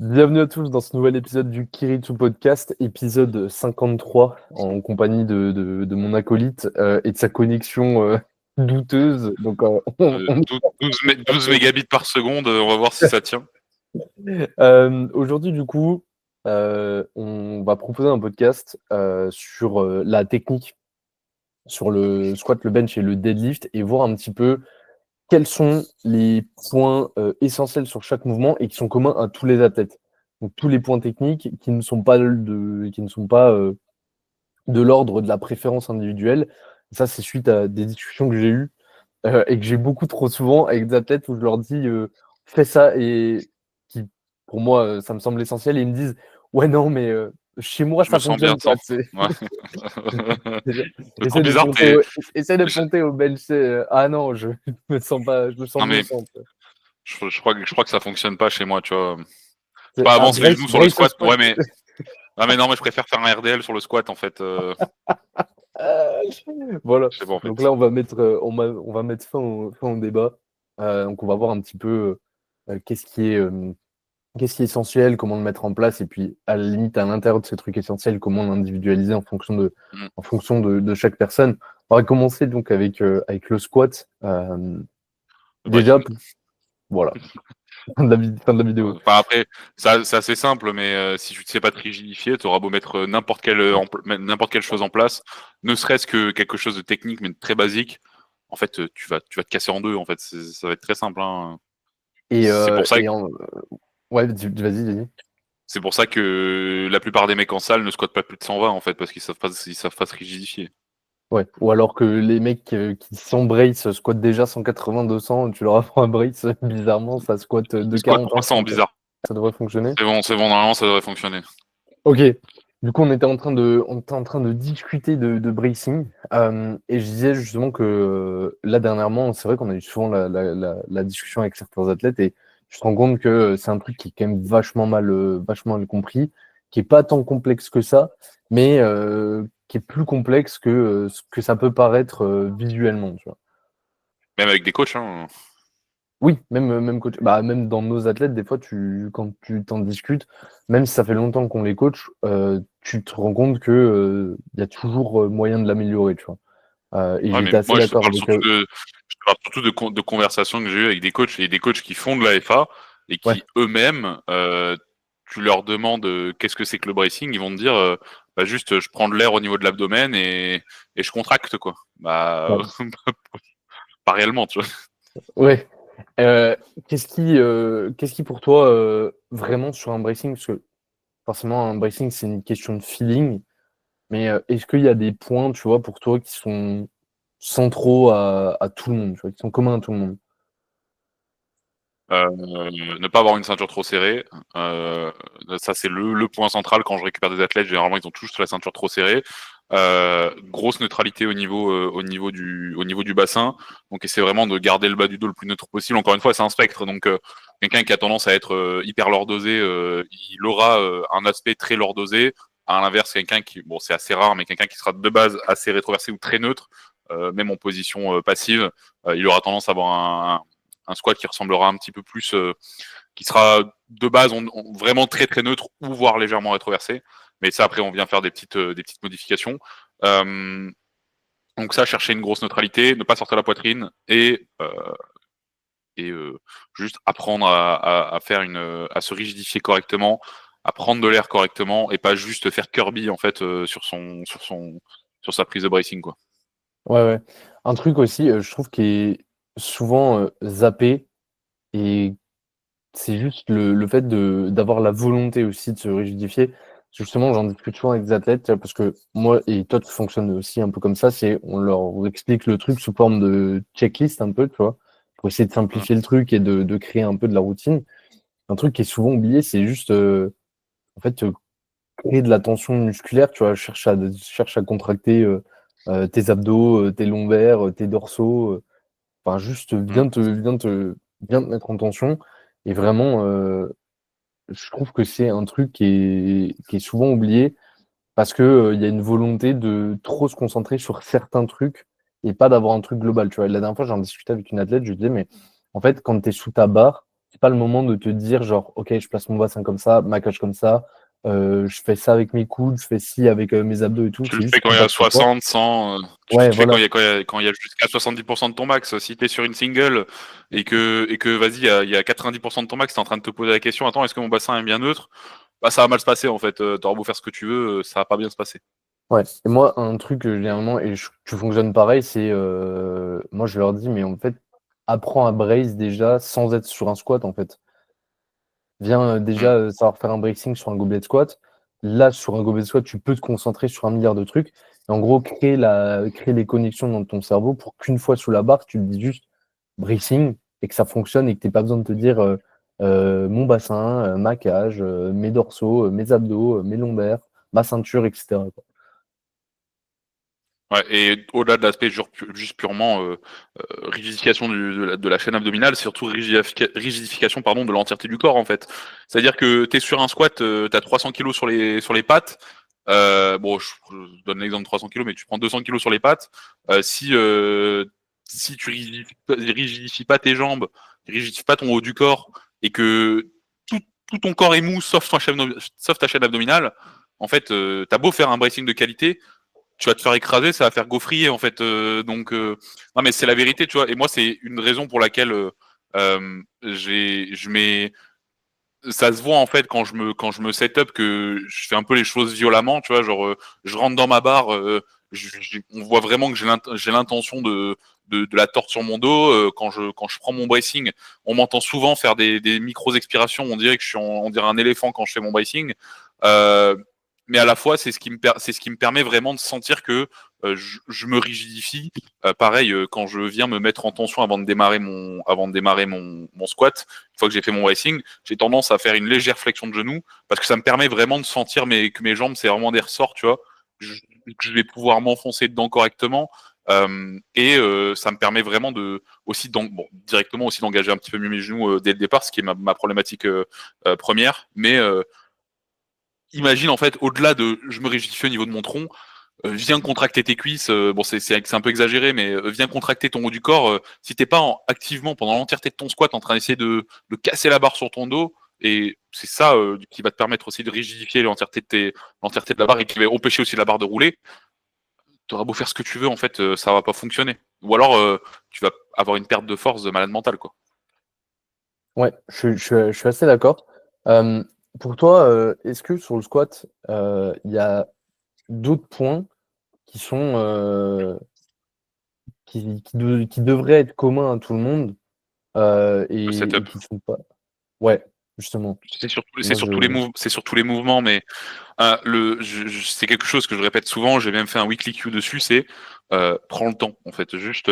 Bienvenue à tous dans ce nouvel épisode du Kiritsu Podcast, épisode 53, en compagnie de mon acolyte et de sa connexion douteuse. Donc, 12 mégabits par seconde, on va voir si ça tient. aujourd'hui, du coup, on va proposer un podcast sur la technique, sur le squat, le bench et le deadlift, et voir un petit peu quels sont les points essentiels sur chaque mouvement et qui sont communs à tous les athlètes. Donc tous les points techniques qui ne sont pas de l'ordre de la préférence individuelle. Ça, c'est suite à des discussions que j'ai eues et que j'ai beaucoup trop souvent avec des athlètes où je leur dis fais ça et qui, pour moi, ça me semble essentiel et ils me disent ouais, non, mais chez moi, Je me ça sens bien fonctionne pas. sans. Ouais. C'est trop Essaie de bizarre. ponter, essaie de ponter au bench. Ah non, je me sens pas, je me sens Non mieux mais sans. je crois que ça fonctionne pas chez moi, tu vois. C'est Pas un avancer les genoux sur le brace au squat. squat. Ouais, mais non, mais je préfère faire un RDL sur le squat en fait. Voilà. Je sais pas en Donc fait. là, on va mettre fin au débat. Donc on va voir un petit peu qu'est-ce qui est essentiel, comment le mettre en place, et puis à la limite, à l'intérieur de ces trucs essentiels, comment l'individualiser Mm. en fonction de chaque personne. On va commencer donc avec le squat. Le Déjà, breaking. voilà, fin de la vidéo. Enfin après, c'est assez simple, mais si tu ne sais pas te rigidifier, tu auras beau mettre n'importe quelle chose en place, ne serait-ce que quelque chose de technique mais de très basique. En fait, tu vas te casser en deux. En fait, ça va être très simple, hein. Et, C'est pour ça. ouais, vas-y. C'est pour ça que la plupart des mecs en salle ne squattent pas plus de 120 en fait, parce ils savent pas se rigidifier. Ouais. Ou alors que les mecs qui sans brace squattent déjà 180-200, tu leur apprends un brace, bizarrement, ça squatte Ils de squattent 40 300, ensuite. bizarre. Ça devrait fonctionner. C'est bon, normalement ça devrait fonctionner. Ok. Du coup, on était en train de discuter de bracing. Et je disais justement que là, dernièrement, c'est vrai qu'on a eu souvent la discussion avec certains athlètes et je te rends compte que c'est un truc qui est quand même vachement mal compris, qui est pas tant complexe que ça, mais qui est plus complexe que ce que ça peut paraître visuellement, tu vois. Même avec des coachs, hein. Oui, même coach, bah, même dans nos athlètes, des fois, quand tu t'en discutes, même si ça fait longtemps qu'on les coach, tu te rends compte que il y a toujours moyen de l'améliorer, tu vois. Et Ouais, mais j'étais assez moi je te d'accord parle avec surtout de conversations que j'ai eues avec des coachs et des coachs qui font de l'AFA et ouais, qui eux-mêmes, tu leur demandes qu'est-ce que c'est que le bracing, ils vont te dire bah juste je prends de l'air au niveau de l'abdomen et je contracte quoi. Bah ouais. pas réellement, tu vois. Ouais. Euh, qu'est-ce qui pour toi vraiment sur un bracing, parce que forcément un bracing c'est une question de feeling, mais est-ce qu'il y a des points, tu vois, pour toi qui sont centraux à tout le monde, tu vois, qui sont communs à tout le monde? Ne pas avoir une ceinture trop serrée, ça c'est le point central quand je récupère des athlètes. Généralement, ils ont tous la ceinture trop serrée. Grosse neutralité au niveau du bassin. Donc, essaie vraiment de garder le bas du dos le plus neutre possible. Encore une fois, c'est un spectre. Donc, quelqu'un qui a tendance à être hyper lordosé, il aura un aspect très lordosé. À l'inverse, quelqu'un qui, bon, c'est assez rare, mais quelqu'un qui sera de base assez rétroversé ou très neutre, même en position passive, il aura tendance à avoir un squat qui ressemblera un petit peu plus, qui sera de base vraiment très très neutre ou voire légèrement rétroversé. Mais ça, après, on vient faire des petites modifications. Euh, donc ça, chercher une grosse neutralité, ne pas sortir la poitrine et juste apprendre à faire à se rigidifier correctement, à prendre de l'air correctement et pas juste faire Kirby en fait sur sa prise de bracing quoi. Ouais. Un truc aussi, je trouve qui est souvent zappé, et c'est juste le fait d'avoir la volonté aussi de se rigidifier. Justement, j'en discute souvent avec des athlètes, parce que moi et toi, tu fonctionnes aussi un peu comme ça, c'est on leur explique le truc sous forme de checklist un peu, tu vois, pour essayer de Mm. simplifier le truc et de créer un peu de la routine. Un truc qui est souvent oublié, c'est juste en fait créer de la tension musculaire, tu vois, cherche à contracter tes abdos, tes lombaires, tes dorsaux. Enfin, juste Mm. bien te mettre en tension. Et vraiment, je trouve que c'est un truc qui est souvent oublié parce que, il y a une volonté de trop se concentrer sur certains trucs et pas d'avoir un truc global, tu vois? La dernière fois, j'en discutais avec une athlète, je lui disais: «Mais en fait, quand tu es sous ta barre, c'est pas le moment de te dire genre, ok, je place mon bassin comme ça, ma cage comme ça, je fais ça avec mes coudes, je fais ci avec mes abdos et tout. Tu C'est le juste fais quand il y a contact poids. 60, 100. Tu Ouais, le fais voilà. quand il y a jusqu'à 70% de ton max. Si t'es sur une single et que vas-y, il y a 90% de ton max, t'es en train de te poser la question, attends, est-ce que mon bassin est bien neutre? Bah, ça va mal se passer en fait. T'auras beau faire ce que tu veux, ça va pas bien se passer. Ouais. Et moi, un truc généralement, tu fonctionnes pareil, c'est moi je leur dis, mais en fait, apprends à brace déjà sans être sur un squat en fait. Viens Mm. déjà savoir faire un bracing sur un goblet squat. Là, sur un goblet squat, tu peux te concentrer sur un milliard de trucs. Et en gros, créer les connexions dans ton cerveau pour qu'une fois sous la barre, tu te dis juste bracing et que ça fonctionne et que tu n'aies pas besoin de te dire mon bassin, ma cage, mes dorsaux, mes abdos, mes lombaires, ma ceinture, etc. quoi. Ouais, et au-delà de l'aspect juste purement rigidification de la chaîne abdominale, c'est surtout rigidification pardon, de l'entièreté du corps en fait. C'est-à-dire que tu es sur un squat, tu as 300 kilos sur les pattes. Bon, je donne l'exemple de 300 kilos, mais tu prends 200 kilos sur les pattes. Si tu rigidifies pas tes jambes, rigidifies pas ton haut du corps, et que tout ton corps est mou sauf ta chaîne abdominale, en fait, t'as beau faire un bracing de qualité, tu vas te faire écraser, ça va faire gaufrier en fait. Non mais c'est la vérité, tu vois. Et moi, c'est une raison pour laquelle je mets. Ça se voit en fait quand je me set up que je fais un peu les choses violemment, tu vois. Genre, je rentre dans ma barre, on voit vraiment que j'ai l'intention de la tordre sur mon dos. Quand je prends mon bracing, on m'entend souvent faire des micros expirations. On dirait que on dirait un éléphant quand je fais mon bracing. Euh, mais à la fois, c'est ce qui me permet vraiment de sentir que je me rigidifie. Pareil, quand je viens me mettre en tension avant de démarrer mon squat, une fois que j'ai fait mon racing, j'ai tendance à faire une légère flexion de genou parce que ça me permet vraiment de sentir que mes jambes, c'est vraiment des ressorts, tu vois. Que je vais pouvoir m'enfoncer dedans correctement. Ça me permet vraiment directement aussi d'engager un petit peu mieux mes genoux dès le départ, ce qui est ma problématique première. Mais imagine en fait, au-delà de je me rigidifie au niveau de mon tronc, viens contracter tes cuisses. Bon, c'est un peu exagéré, mais viens contracter ton haut du corps. Si t'es pas activement pendant l'entièreté de ton squat en train d'essayer de casser la barre sur ton dos, et c'est ça qui va te permettre aussi de rigidifier l'entièreté de la barre et qui va empêcher aussi la barre de rouler. T'auras beau faire ce que tu veux, en fait, ça va pas fonctionner. Ou alors, tu vas avoir une perte de force de malade mental, quoi. Ouais, je suis assez d'accord. Pour toi, est-ce que sur le squat, il y a d'autres points qui sont qui devraient être communs à tout le monde Le et setup. qui sont pas. Ouais, justement. Moi, C'est surtout les mouvements, mais c'est quelque chose que je répète souvent. J'ai même fait un weekly Q dessus. C'est prends le temps, en fait. Juste,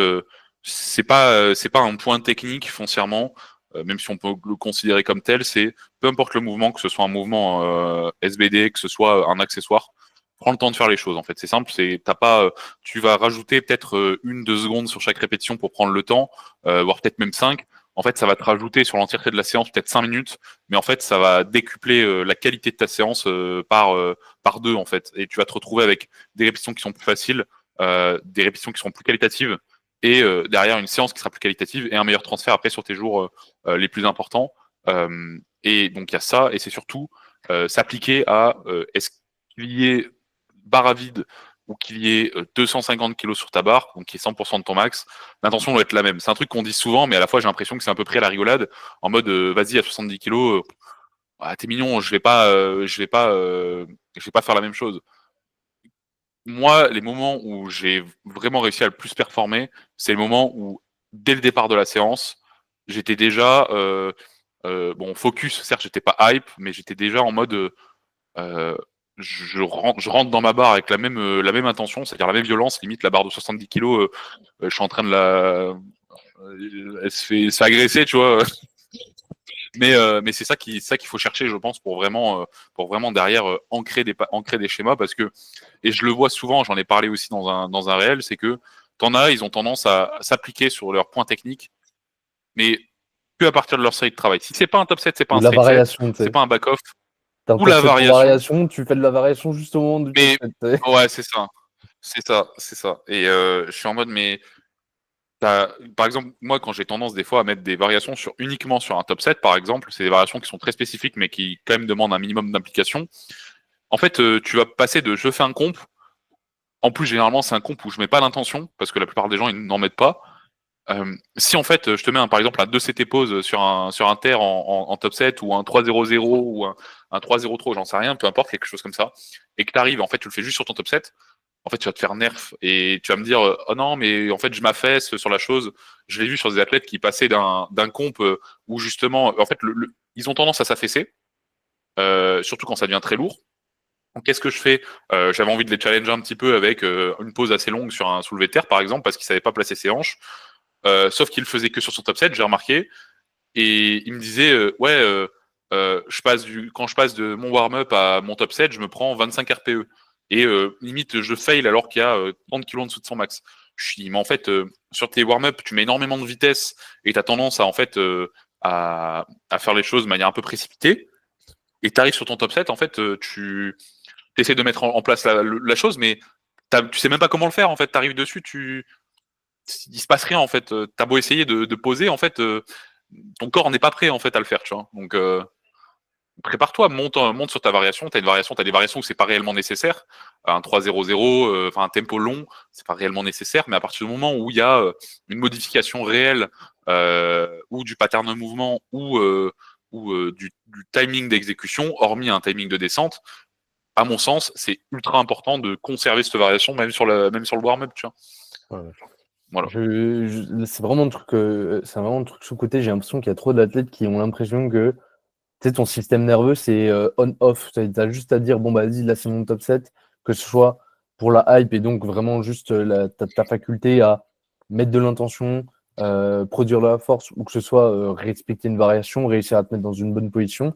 c'est pas un point technique foncièrement, même si on peut le considérer comme tel. C'est peu importe le mouvement, que ce soit un mouvement SBD, que ce soit un accessoire. Prends le temps de faire les choses. En fait, c'est simple. T'as pas, tu vas rajouter peut-être 1, 2 secondes sur chaque répétition pour prendre le temps, voire peut-être même 5. En fait, ça va te rajouter sur l'entièreté de la séance peut-être 5 minutes, mais en fait, ça va décupler la qualité de ta séance par 2 en fait. Et tu vas te retrouver avec des répétitions qui sont plus faciles, des répétitions qui seront plus qualitatives, et derrière une séance qui sera plus qualitative et un meilleur transfert après sur tes jours les plus importants. Et donc il y a ça, et c'est surtout s'appliquer à est-ce qu'il y ait barre à vide ou qu'il y ait 250 kilos sur ta barre, donc qui est 100% de ton max, l'intention doit être la même. C'est un truc qu'on dit souvent, mais à la fois j'ai l'impression que c'est un peu pris à la rigolade, en mode vas-y à 70 kilos, t'es mignon, je vais pas faire la même chose. Moi, les moments où j'ai vraiment réussi à le plus performer, c'est le moment où, dès le départ de la séance, j'étais déjà bon focus. Certes, j'étais pas hype, mais j'étais déjà en mode euh, je rentre dans ma barre avec la même intention, c'est-à-dire la même violence, limite la barre de 70 kilos, je suis en train de elle se fait agresser, tu vois. Mais c'est ça qu'il faut chercher, je pense, pour vraiment derrière ancrer des schémas, parce que, et je le vois souvent, j'en ai parlé aussi dans un réel, c'est que ils ont tendance à s'appliquer sur leurs points techniques, mais que à partir de leur série de travail. Si c'est pas un top 7, c'est pas Ou un la straight 7, variation, tu c'est sais. pas un back-off, T'as un ou top la 7 pour variation, variation, tu fais de la variation juste au moment du top mais 7, tu sais. ouais, c'est ça. C'est ça. Et je suis en mode, mais Par exemple, moi, quand j'ai tendance des fois à mettre des variations uniquement sur un top set, par exemple, c'est des variations qui sont très spécifiques, mais qui quand même demandent un minimum d'implication. En fait, tu vas passer de je fais un comp. En plus, généralement, c'est un comp où je mets pas d'intention, parce que la plupart des gens, ils n'en mettent pas. Si en fait, je te mets par exemple un 2CT pause sur un terre en top set, ou un 3-0-0, ou un 3-0-3, j'en sais rien, peu importe, quelque chose comme ça, et que tu arrives, en fait, tu le fais juste sur ton top set, en fait, tu vas te faire nerf et tu vas me dire, oh non, mais en fait, je m'affaisse sur la chose. Je l'ai vu sur des athlètes qui passaient d'un comp où justement, en fait, ils ont tendance à s'affaisser, surtout quand ça devient très lourd. Donc, qu'est-ce que je fais? J'avais envie de les challenger un petit peu avec une pause assez longue sur un soulevé de terre, par exemple, parce qu'ils savaient pas placer ses hanches. Sauf qu'il le faisait que sur son top set, j'ai remarqué. Et il me disait, ouais, quand je passe de mon warm-up à mon top set, je me prends 25 RPE. Et limite, je fail alors qu'il y a 30 kilos en dessous de son max. Je dis, mais en fait, sur tes warm-up, tu mets énormément de vitesse et tu as tendance à, en fait, à faire les choses de manière un peu précipitée. Et tu arrives sur ton top set, en fait, tu essaies de mettre en place la chose, mais tu sais même pas comment le faire. En fait, tu arrives dessus, il se passe rien. En fait, tu as beau essayer de poser, en fait, ton corps n'est pas prêt en fait à le faire, tu vois. Donc prépare-toi, monte sur ta variation. Tu as des variations où c'est pas réellement nécessaire. Un 3-0-0, enfin un tempo long, c'est pas réellement nécessaire, mais à partir du moment où il y a une modification réelle ou du pattern de mouvement ou du timing d'exécution, hormis un timing de descente, à mon sens, c'est ultra important de conserver cette variation même sur le warm-up, tu vois. Ouais. Voilà. C'est vraiment un truc, sous-côté. J'ai l'impression qu'il y a trop d'athlètes qui ont l'impression que tu sais, ton système nerveux, c'est on-off. Tu as juste à dire, bon, bah, vas-y, là, c'est mon top 7, que ce soit pour la hype et donc vraiment juste ta faculté à mettre de l'intention, produire de la force, ou que ce soit respecter une variation, réussir à te mettre dans une bonne position.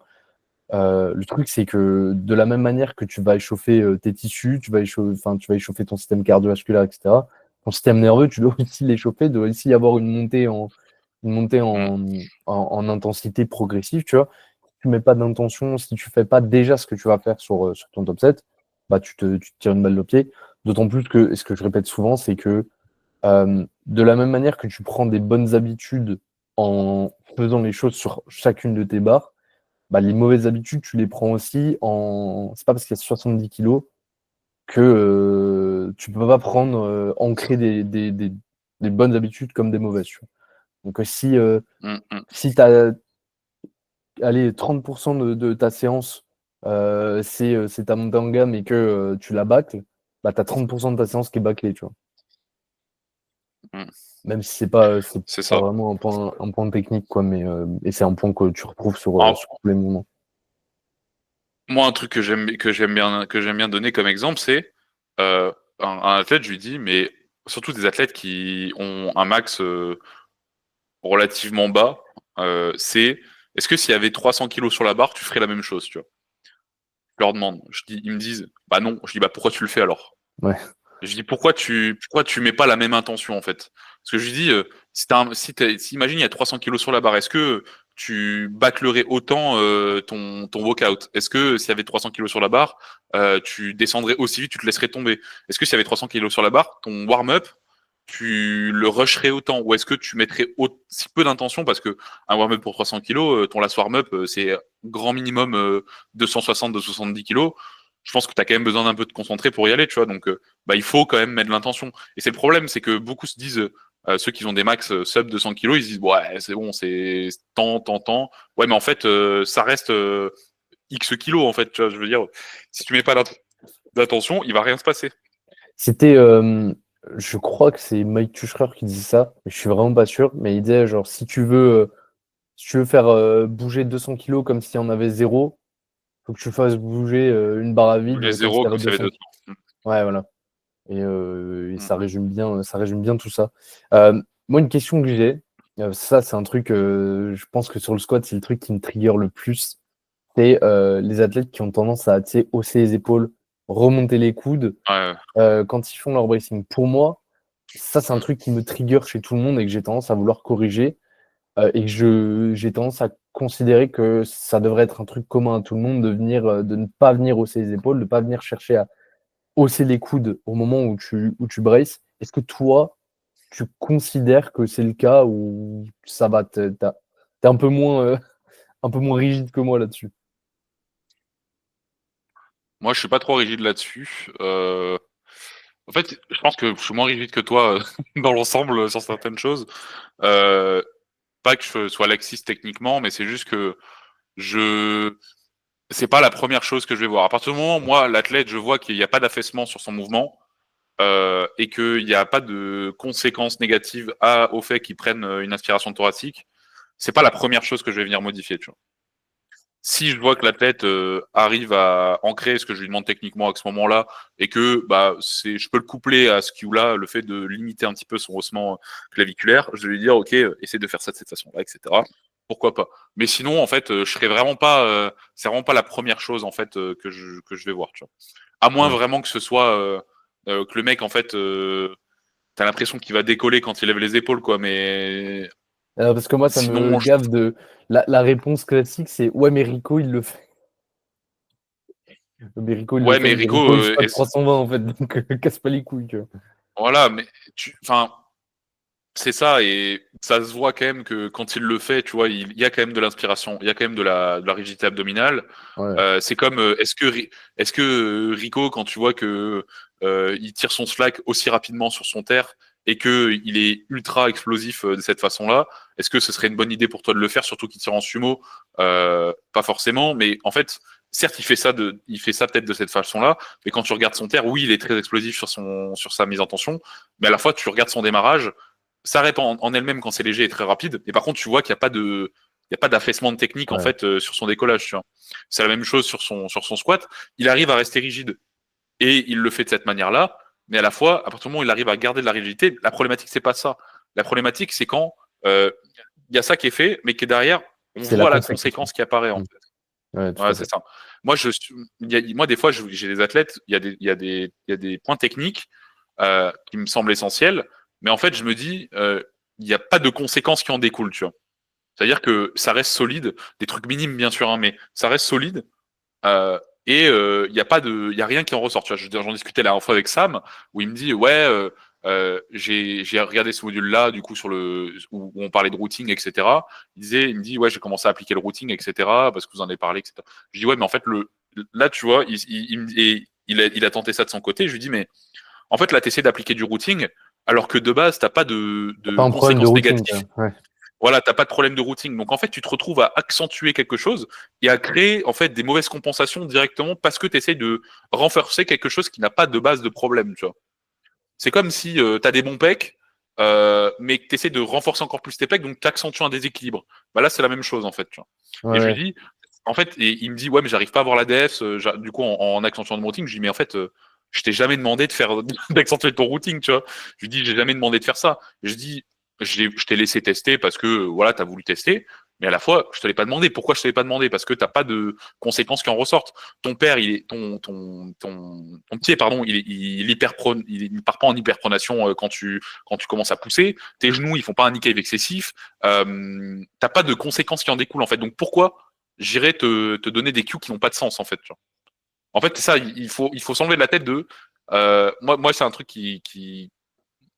Le truc, c'est que de la même manière que tu vas échauffer tes tissus, tu vas échauffer ton système cardiovasculaire, etc., ton système nerveux, tu dois aussi l'échauffer, doit aussi y avoir une montée Mm. en intensité progressive, tu vois. Si tu mets pas d'intention, si tu fais pas déjà ce que tu vas faire sur ton top 7, bah, tu te tires une balle au pied. D'autant plus que, et ce que je répète souvent, c'est que de la même manière que tu prends des bonnes habitudes en faisant les choses sur chacune de tes barres, bah, les mauvaises habitudes, tu les prends aussi en. C'est pas parce qu'il y a 70 kilos que tu peux pas prendre, ancrer des bonnes habitudes comme des mauvaises. Tu vois. Donc, Mm, mm. si tu as allez, 30% de ta séance, c'est ta montée en gamme et que tu la bâcles, bah, tu as 30% de ta séance qui est bâclée. Tu vois. Mm. Même si c'est C'est pas ça. vraiment un point technique, quoi, mais et c'est un point que tu retrouves En- sur tous les moments. Moi, un truc que j'aime bien donner comme exemple, c'est un athlète, je lui dis, mais surtout des athlètes qui ont un max relativement bas, c'est est-ce que s'il y avait 300 kilos sur la barre, tu ferais la même chose, tu vois? Je leur demande, ils me disent, bah non. Je dis, bah pourquoi tu le fais alors? Ouais. Je dis, pourquoi tu mets pas la même intention en fait? Parce que je lui dis, si imagine il y a 300 kilos sur la barre, est-ce que tu bâclerais autant ton walkout? Est-ce que s'il y avait 300 kilos sur la barre, tu descendrais aussi vite, tu te laisserais tomber? Est-ce que s'il y avait 300 kilos sur la barre, ton warm-up, tu le rusherais autant? Ou est-ce que tu mettrais aussi peu d'intention? Parce que un warm-up pour 300 kilos, ton last warm-up, c'est grand minimum 260-270 kilos. Je pense que tu as quand même besoin d'un peu de concentrer pour y aller, tu vois. Donc, bah, il faut quand même mettre de l'intention. Et c'est le problème, c'est que beaucoup se disent, ceux qui ont des max sub 200 kilos, ils se disent, ouais, c'est bon, c'est tant. Ouais, mais en fait, ça reste X kilos, en fait, tu vois. Je veux dire, si tu mets pas d'attention, il va rien se passer. C'était, je crois que c'est Mike Tuchrer qui dit ça, mais je suis vraiment pas sûr. Mais il disait, genre, si tu veux faire bouger 200 kilos comme s'il y en avait zéro, faut que tu fasses bouger une barre à Les vide comme s'il zéros, y avait comme ça avait 200 200. kilos. Ouais, voilà. Et Mm, ça résume bien tout ça. Moi, une question que j'ai, ça, c'est un truc, je pense que sur le squat, c'est le truc qui me trigger le plus. C'est les athlètes qui ont tendance à, tu sais, hausser les épaules, remonter les coudes ouais. quand ils font leur bracing. Pour moi, ça, c'est un truc qui me trigger chez tout le monde et que j'ai tendance à vouloir corriger. Et que j'ai tendance à considérer que ça devrait être un truc commun à tout le monde de ne pas venir hausser les épaules, de ne pas venir chercher à hausser les coudes au moment où tu braces. Est-ce que toi, tu considères que c'est le cas ou ça va, t'es un peu moins rigide que moi là-dessus? Moi, je suis pas trop rigide là-dessus. En fait, je pense que je suis moins rigide que toi dans l'ensemble sur certaines choses. Euh, Pas que je sois laxiste techniquement, mais c'est juste que je c'est pas la première chose que je vais voir. À partir du moment où moi, l'athlète, je vois qu'il n'y a pas d'affaissement sur son mouvement et qu'il n'y a pas de conséquences négatives au fait qu'il prenne une aspiration thoracique, c'est pas la première chose que je vais venir modifier. Tu vois. Si je vois que l'athlète arrive à ancrer ce que je lui demande techniquement à ce moment-là et que je peux le coupler à ce là le fait de limiter un petit peu son haussement claviculaire, je vais lui dire ok, essaie de faire ça de cette façon-là, etc. Pourquoi pas. Mais sinon, en fait, je serais vraiment pas. C'est vraiment pas la première chose en fait que je vais voir. Tu vois. À moins Ouais. vraiment que ce soit que le mec en fait, t'as l'impression qu'il va décoller quand il lève les épaules, quoi. Mais Parce que moi, ça me sinon, gave de la réponse classique, c'est ouais, mais Rico, il le fait. Mais Rico, il le ouais, fait, mais mais Rico, Rico, il fait pas de 320 en fait, donc casse pas les couilles, tu vois. voilà, mais enfin, c'est ça, et ça se voit quand même que quand il le fait, tu vois, il y a quand même de l'inspiration, il y a quand même de la rigidité abdominale. Ouais, C'est comme, est-ce que Rico, quand tu vois que il tire son slack aussi rapidement sur son terre et que il est ultra explosif de cette façon-là, est-ce que ce serait une bonne idée pour toi de le faire, surtout qu'il tire en sumo? Pas forcément, mais en fait, certes, il fait ça peut-être de cette façon-là, mais quand tu regardes son terre, oui, il est très explosif sur sa mise en tension, mais à la fois, tu regardes son démarrage, ça répond en elle-même quand c'est léger et très rapide, et par contre, tu vois qu'il n'y a pas de il n'y a pas d'affaissement de technique en ouais. fait sur son décollage. Tu vois. C'est la même chose sur son squat. Il arrive à rester rigide et il le fait de cette manière-là, mais à la fois, à partir du moment où il arrive à garder de la rigidité, la problématique c'est pas ça. La problématique c'est quand il y a ça qui est fait, mais qui est derrière, on C'est la voit la conséquence. conséquence qui apparaît en Mm. fait. Ouais, tout Ouais, à c'est fait. ça. Moi, moi des fois, j'ai des athlètes, il y a des points techniques qui me semblent essentiels, mais en fait, je me dis, il n'y a pas de conséquences qui en découlent, tu vois. C'est-à-dire que ça reste solide, des trucs minimes bien sûr, hein, mais ça reste solide. Euh, et il y a rien qui en ressort. Tu vois, j'en discutais la dernière fois avec Sam, où il me dit ouais, j'ai regardé ce module-là, du coup où on parlait de routing, etc. Il me dit ouais, j'ai commencé à appliquer le routing, etc. Parce que vous en avez parlé, etc. Je dis ouais, mais en fait là, tu vois, il a tenté ça de son côté. Je lui dis mais en fait là, t'essaies d'appliquer du routing, alors que de base, t'as pas de Pas un problème de conséquences routine, quoi. négatives. Ouais. Voilà, t'as pas de problème de routing. Donc en fait, tu te retrouves à accentuer quelque chose et à créer en fait des mauvaises compensations directement parce que tu essaies de renforcer quelque chose qui n'a pas de base de problème, tu vois. C'est comme si tu as des bons pecs, mais que tu essaies de renforcer encore plus tes pecs, donc tu accentues un déséquilibre. Bah là, c'est la même chose en fait, tu vois. Et je lui Ouais. dis, en fait, et il me dit, ouais, mais j'arrive pas à avoir la DS, du coup, en accentuant le routing, je lui dis, mais en fait, je t'ai jamais demandé de faire d'accentuer ton routing, tu vois. Je lui dis, j'ai jamais demandé de faire ça. Je dis, je t'ai laissé tester parce que voilà, tu as voulu tester, mais à la fois, je te l'ai pas demandé. Pourquoi je te l'ai pas demandé? Parce que t'as pas de conséquences qui en ressortent. Ton père, il est ton pied, pardon, il part pas en hyperpronation quand tu commences à pousser. Tes genoux, ils font pas un knee cave excessif. T'as pas de conséquences qui en découlent en fait. Donc pourquoi j'irais te donner des cues qui n'ont pas de sens en fait. Tu vois. En fait, c'est ça. Il faut s'enlever de la tête de. Moi, c'est un truc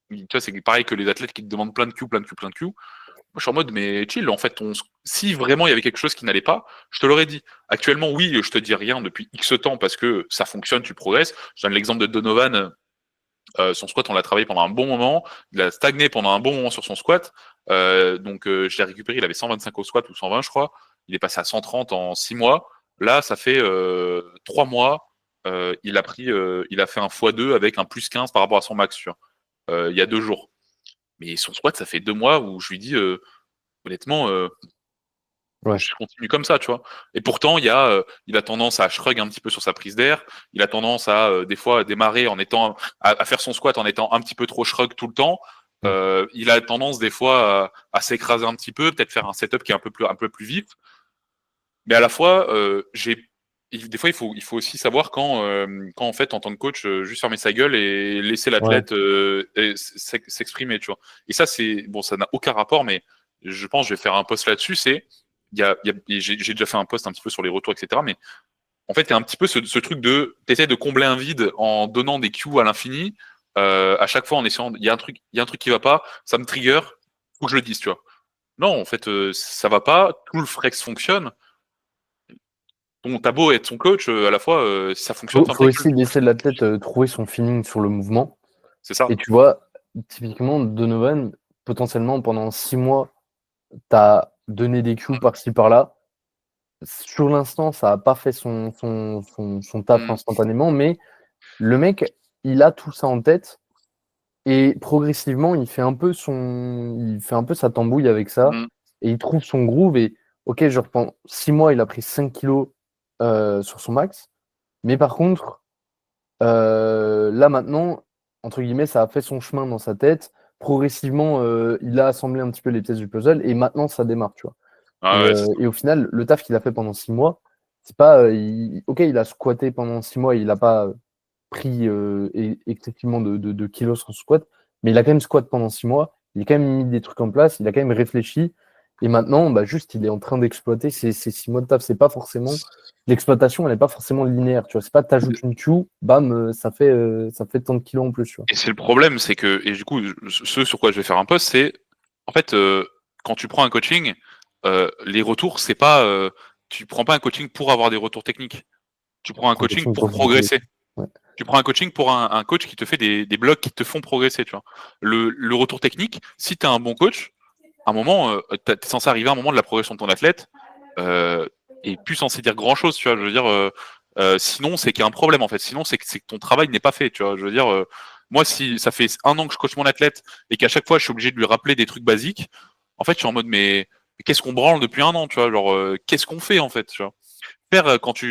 tu vois, c'est pareil que les athlètes qui te demandent plein de cues, plein de cues, plein de cues. Moi, je suis en mode, mais chill, en fait, si vraiment il y avait quelque chose qui n'allait pas, je te l'aurais dit. Actuellement, oui, je te dis rien depuis X temps parce que ça fonctionne, tu progresses. Je donne l'exemple de Donovan. Son squat, on l'a travaillé pendant un bon moment. Il a stagné pendant un bon moment sur son squat. Donc, je l'ai récupéré. Il avait 125 au squat ou 120, je crois. Il est passé à 130 en 6 mois. Là, ça fait 3 mois. Il a fait un x2 avec un plus 15 par rapport à son max, tu vois, il y a 2 jours. Mais son squat, ça fait 2 mois où je lui dis, honnêtement, Ouais. je continue comme ça, tu vois. Et pourtant, il a tendance à shrug un petit peu sur sa prise d'air. Il a tendance à, des fois, démarrer à faire son squat en étant un petit peu trop shrug tout le temps. Mm. Il a tendance, des fois, à s'écraser un petit peu, peut-être faire un setup qui est un peu plus vif. Mais à la fois, des fois, il faut aussi savoir quand, en fait, en tant que coach, juste fermer sa gueule et laisser Ouais. l'athlète s'exprimer, tu vois. Et ça, bon, ça n'a aucun rapport, mais je pense que je vais faire un post là-dessus. J'ai déjà fait un post un petit peu sur les retours, etc. Mais en fait, il y a un petit peu ce truc t'essaies de combler un vide en donnant des cues à l'infini. à chaque fois en essayant, il y a un truc qui va pas, ça me trigger, faut que je le dise, tu vois. Non, en fait, ça va pas, tout le flex fonctionne. T'as beau être son coach, à la fois, si ça fonctionne, Faut, ferme faut ta gueule. aussi laisser l'athlète trouver son feeling sur le mouvement. C'est ça. Et tu vois, typiquement, Donovan, potentiellement pendant 6 mois, tu as donné des cues par-ci par-là. Sur l'instant, ça n'a pas fait son taf instantanément, mais le mec, il a tout ça en tête et progressivement, il fait un peu sa tambouille avec ça Mm. et il trouve son groove. Et ok, genre pendant 6 mois, il a pris 5 kilos sur son max, mais par contre, là maintenant, entre guillemets, ça a fait son chemin dans sa tête. Progressivement, il a assemblé un petit peu les pièces du puzzle et maintenant ça démarre, tu vois. Ah Et, ouais, euh, c'est ça. et au final, le taf qu'il a fait pendant 6 mois, c'est pas. Ok, il a squatté pendant 6 mois, il n'a pas pris excessivement de kilos sur squat, mais il a quand même squat pendant 6 mois, il a quand même mis des trucs en place, il a quand même réfléchi, et maintenant, bah, juste, il est en train d'exploiter ces 6 mois de taf. C'est pas forcément. L'exploitation, elle n'est pas forcément linéaire, tu vois. C'est pas t'ajoutes une queue, bam, ça fait tant de kilos en plus, tu vois. Et c'est le problème, c'est que, et du coup, ce sur quoi je vais faire un post, c'est, en fait, quand tu prends un coaching, les retours, c'est pas, tu prends pas un coaching pour avoir des retours techniques. Tu prends un Ton coaching coaching pour pour bouger. progresser. Ouais. Tu prends un coaching pour un coach qui te fait des blocs qui te font progresser, tu vois. Le retour technique, si tu as un bon coach, à un moment, tu es censé arriver à un moment de la progression de ton athlète, euh, et plus censé dire grand chose, tu vois. Je veux dire, sinon, c'est qu'il y a un problème, en fait. Sinon, c'est que ton travail n'est pas fait, tu vois. Je veux dire, moi, si ça fait 1 an que je coach mon athlète et qu'à chaque fois, je suis obligé de lui rappeler des trucs basiques, en fait, je suis en mode, mais qu'est-ce qu'on branle depuis 1 an, tu vois. Genre, qu'est-ce qu'on fait, en fait, tu vois. Faire quand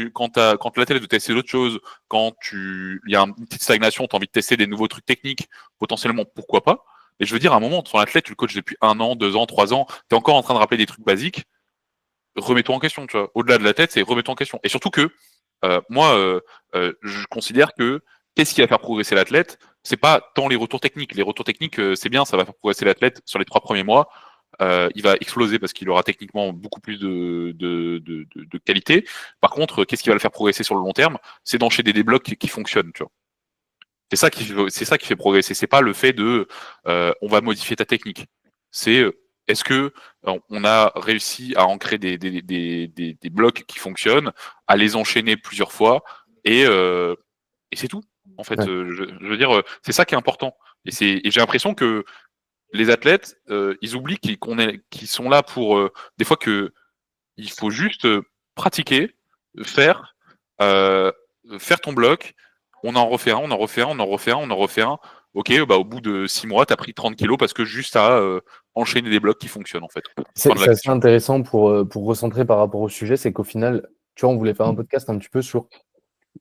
l'athlète de tester d'autres choses, il y a une petite stagnation, tu as envie de tester des nouveaux trucs techniques, potentiellement pourquoi pas. Et je veux dire, à un moment, ton athlète, tu le coaches depuis 1 an, 2 ans, 3 ans, tu es encore en train de rappeler des trucs basiques, remets-toi en question, tu vois. Au-delà de la tête, c'est remets-toi en question. Et surtout que moi, je considère que qu'est-ce qui va faire progresser l'athlète, c'est pas tant les retours techniques. Les retours techniques, c'est bien, ça va faire progresser l'athlète sur les 3 premiers mois. Il va exploser parce qu'il aura techniquement beaucoup plus de qualité. Par contre, qu'est-ce qui va le faire progresser sur le long terme? C'est d'enchaîner des blocs qui fonctionnent, tu vois. C'est ça qui fait progresser. C'est pas le fait de on va modifier ta technique. C'est est-ce que on a réussi à ancrer des blocs qui fonctionnent, à les enchaîner plusieurs fois et c'est tout. En fait, Ouais. je veux dire, c'est ça qui est important. Et j'ai l'impression que les athlètes, ils oublient qu'ils sont là pour des fois que il faut juste pratiquer, faire, euh, faire ton bloc. On en refait un, on en refait un, on en refait un, on en refait un. Ok, bah au bout de 6 mois, t'as pris 30 kilos parce que juste à enchaîner des blocs qui fonctionnent en fait. Fin C'est de la c'est assez question. intéressant pour recentrer par rapport au sujet, c'est qu'au final, tu vois, on voulait faire un podcast un petit peu sur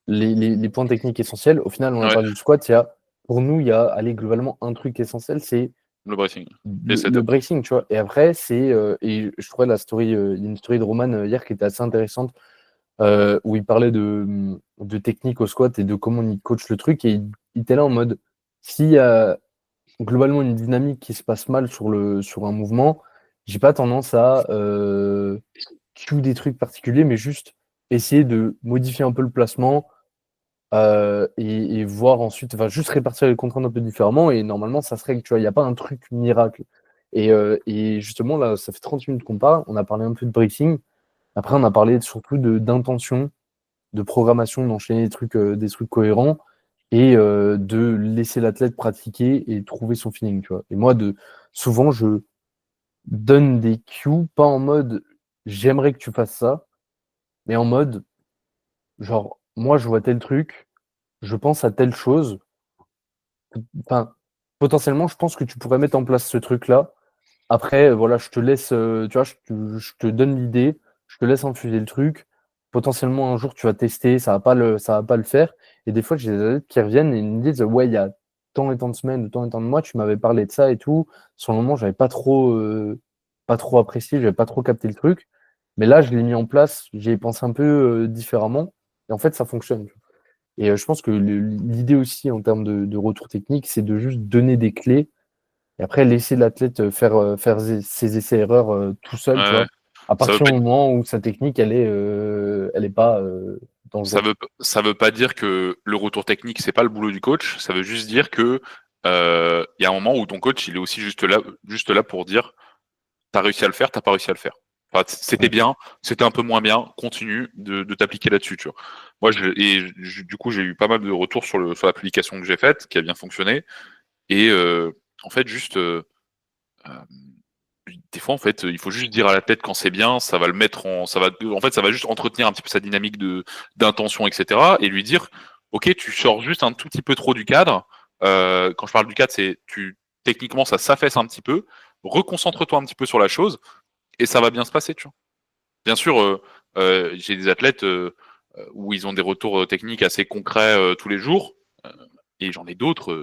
les points techniques essentiels. Au final, on a Ouais, parlé du squat. Pour nous, il y a allez, globalement un truc essentiel, c'est le bracing. Et le setup. bracing, tu vois. Et après, et je trouvais il y a une story de Roman hier qui était assez intéressante, où il parlait de technique au squat et de comment il coach le truc. Et il était là en mode, s'il y a globalement une dynamique qui se passe mal sur un mouvement, j'ai pas tendance à cue des trucs particuliers, mais juste essayer de modifier un peu le placement et voir ensuite, enfin, juste répartir les contraintes un peu différemment. Et normalement, ça se règle, tu vois, il n'y a pas un truc miracle. Et justement, là, ça fait 30 minutes qu'on parle, on a parlé un peu de bracing. Après, on a parlé surtout d'intention, de programmation, d'enchaîner des trucs cohérents et de laisser l'athlète pratiquer et trouver son feeling, tu vois. Et moi, souvent, je donne des cues, pas en mode j'aimerais que tu fasses ça, mais en mode genre, moi, je vois tel truc, je pense à telle chose. Enfin, potentiellement, je pense que tu pourrais mettre en place ce truc-là. Après, voilà, je te laisse, tu vois, je te donne l'idée, je te laisse infuser le truc. Potentiellement, un jour, tu vas tester, ça va pas le faire. Et des fois, j'ai des adeptes qui reviennent et ils me disent, ouais, il y a tant et tant de semaines ou tant et tant de mois, tu m'avais parlé de ça et tout. Sur le moment, j'avais pas trop apprécié, j'avais pas trop capté le truc. Mais là, je l'ai mis en place, j'y ai pensé un peu différemment. Et en fait, ça fonctionne. Et je pense que l'idée aussi en termes de retour technique, c'est de juste donner des clés et après laisser l'athlète faire ses essais-erreurs tout seul, tu Ouais, vois. À ça veut partir pas du être moment où sa technique, elle est pas. Ça veut pas dire que le retour technique, c'est pas le boulot du coach. Ça veut juste dire que il y a un moment où ton coach, il est aussi juste là pour dire t'as réussi à le faire, t'as pas réussi à le faire. Enfin, c'était bien, c'était un peu moins bien, continue de t'appliquer là-dessus, tu vois. Moi, du coup, j'ai eu pas mal de retours sur la publication que j'ai faite, qui a bien fonctionné. Et en fait, juste des fois, en fait, il faut juste dire à la tête quand c'est bien, ça va le mettre en fait, ça va juste entretenir un petit peu sa dynamique d'intention, etc. Et lui dire, ok, tu sors juste un tout petit peu trop du cadre. Quand je parle du cadre, c'est techniquement, ça s'affaisse un petit peu. Reconcentre-toi un petit peu sur la chose et ça va bien se passer, tu vois. Bien sûr, j'ai des athlètes où ils ont des retours techniques assez concrets tous les jours, et j'en ai d'autres.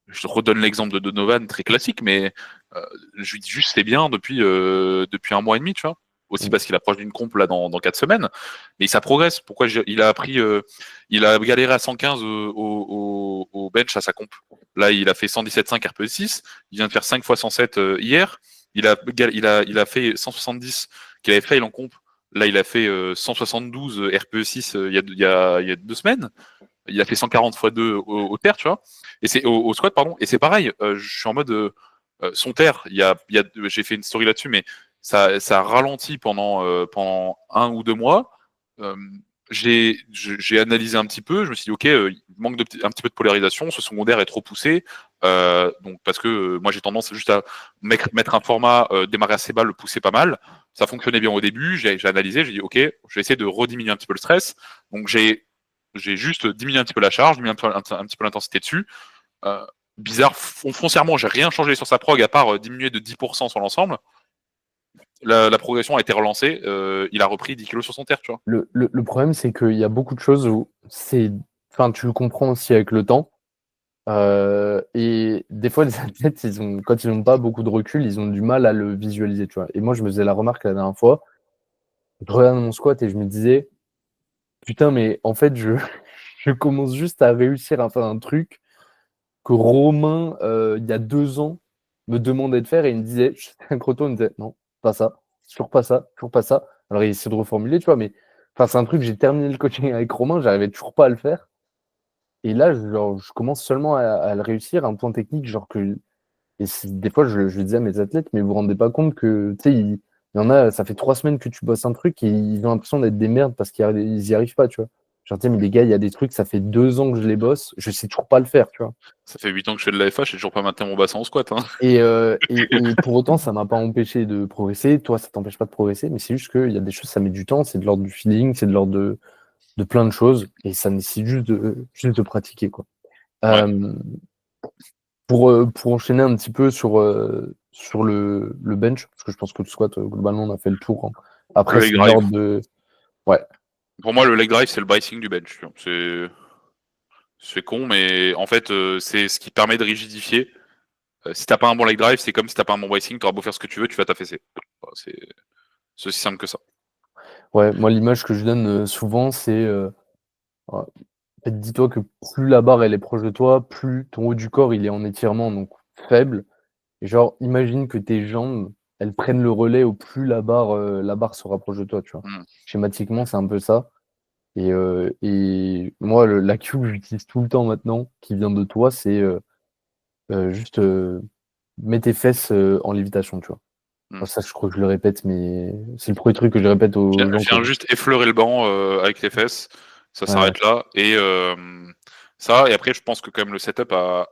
Je redonne l'exemple de Donovan, très classique, mais je lui dis juste c'est bien depuis 1 mois et demi, tu vois. Aussi parce qu'il approche d'une comp là dans 4 semaines, mais ça progresse. Pourquoi il a appris, il a galéré à 115 au bench à sa comp. Là, il a fait 117,5 RPE6. Il vient de faire 5 fois 107 hier. Il a fait 170 qu'il avait fail en comp. Là, il a fait 172 RPE6 il y a 2 semaines. Il a fait 140 x 2 au terre, tu vois. Et c'est au squat, pardon. Et c'est pareil. Je suis en mode son terre. J'ai fait une story là-dessus, mais ça a ralenti pendant 1 ou 2 mois. Euh, j'ai analysé un petit peu. Je me suis dit, ok, il manque un petit peu de polarisation. Ce secondaire est trop poussé. Donc parce que moi j'ai tendance juste à mettre un format démarrer assez bas, le pousser pas mal. Ça fonctionnait bien au début. J'ai analysé. J'ai dit, ok, je vais essayer de rediminuer un petit peu le stress. Donc j'ai juste diminué un petit peu la charge, mis un petit peu l'intensité dessus. Euh, Bizarre, foncièrement, j'ai rien changé sur sa prog à part diminuer de 10% sur l'ensemble. La progression a été relancée, il a repris 10 kilos sur son terre, tu vois. Le problème, c'est qu'il y a beaucoup de choses où enfin, tu le comprends aussi avec le temps. Et des fois, les athlètes, quand ils n'ont pas beaucoup de recul, ils ont du mal à le visualiser, tu vois. Et moi, je me faisais la remarque la dernière fois. Je regardais mon squat et je me disais, putain, mais en fait, je commence juste à réussir à faire un truc que Romain, il y a 2 ans, me demandait de faire et il me disait, j'étais un croton, il me disait, non, pas ça, toujours pas ça, toujours pas ça. Alors, il essaie de reformuler, tu vois, mais enfin, c'est un truc, j'ai terminé le coaching avec Romain, j'arrivais toujours pas à le faire. Et là, genre, je commence seulement à le réussir, un point technique, genre que. Et des fois, je disais à mes athlètes, mais vous vous rendez pas compte que, tu sais, il y en a, ça fait 3 semaines que tu bosses un truc et ils ont l'impression d'être des merdes parce qu'ils y arrivent pas, tu vois. Genre, tu sais, mais les gars, il y a des trucs, ça fait 2 ans que je les bosse, je sais toujours pas le faire, tu vois. Ça fait 8 ans que je fais de l'AFH, j'ai toujours pas maintenu mon bassin en squat. Hein. Et pour autant, ça m'a pas empêché de progresser. Toi, ça t'empêche pas de progresser, mais c'est juste qu'il y a des choses, ça met du temps, c'est de l'ordre du feeling, c'est de l'ordre de plein de choses, et ça nécessite juste de pratiquer, quoi. Ouais. Euh, pour enchaîner un petit peu sur le bench, parce que je pense que le squat, globalement, on a fait le tour, hein. Le Après, leg c'est de drive. l'ordre de. Ouais. Pour moi, le leg drive, c'est le biasing du bench. C'est con, mais en fait, c'est ce qui permet de rigidifier. Si t'as pas un bon leg drive, c'est comme si t'as pas un bon biasing, t'auras beau faire ce que tu veux, tu vas t'affaisser. C'est aussi simple que ça. Ouais, moi, l'image que je donne souvent, c'est. Ouais, en fait, dis-toi que plus la barre elle est proche de toi, plus ton haut du corps il est en étirement, donc faible. Et genre, imagine que tes jambes, elles prennent le relais au plus la barre se rapproche de toi, tu vois. Mm. Schématiquement, c'est un peu ça. Et moi, la cue que j'utilise tout le temps maintenant, qui vient de toi, c'est juste mets tes fesses en lévitation, tu vois. Mm. Enfin, ça, je crois que je le répète, mais c'est le premier truc que je répète aux gens Viens juste effleurer le banc avec les fesses, ça Ouais. s'arrête là. Et ça, et après, je pense que quand même le setup a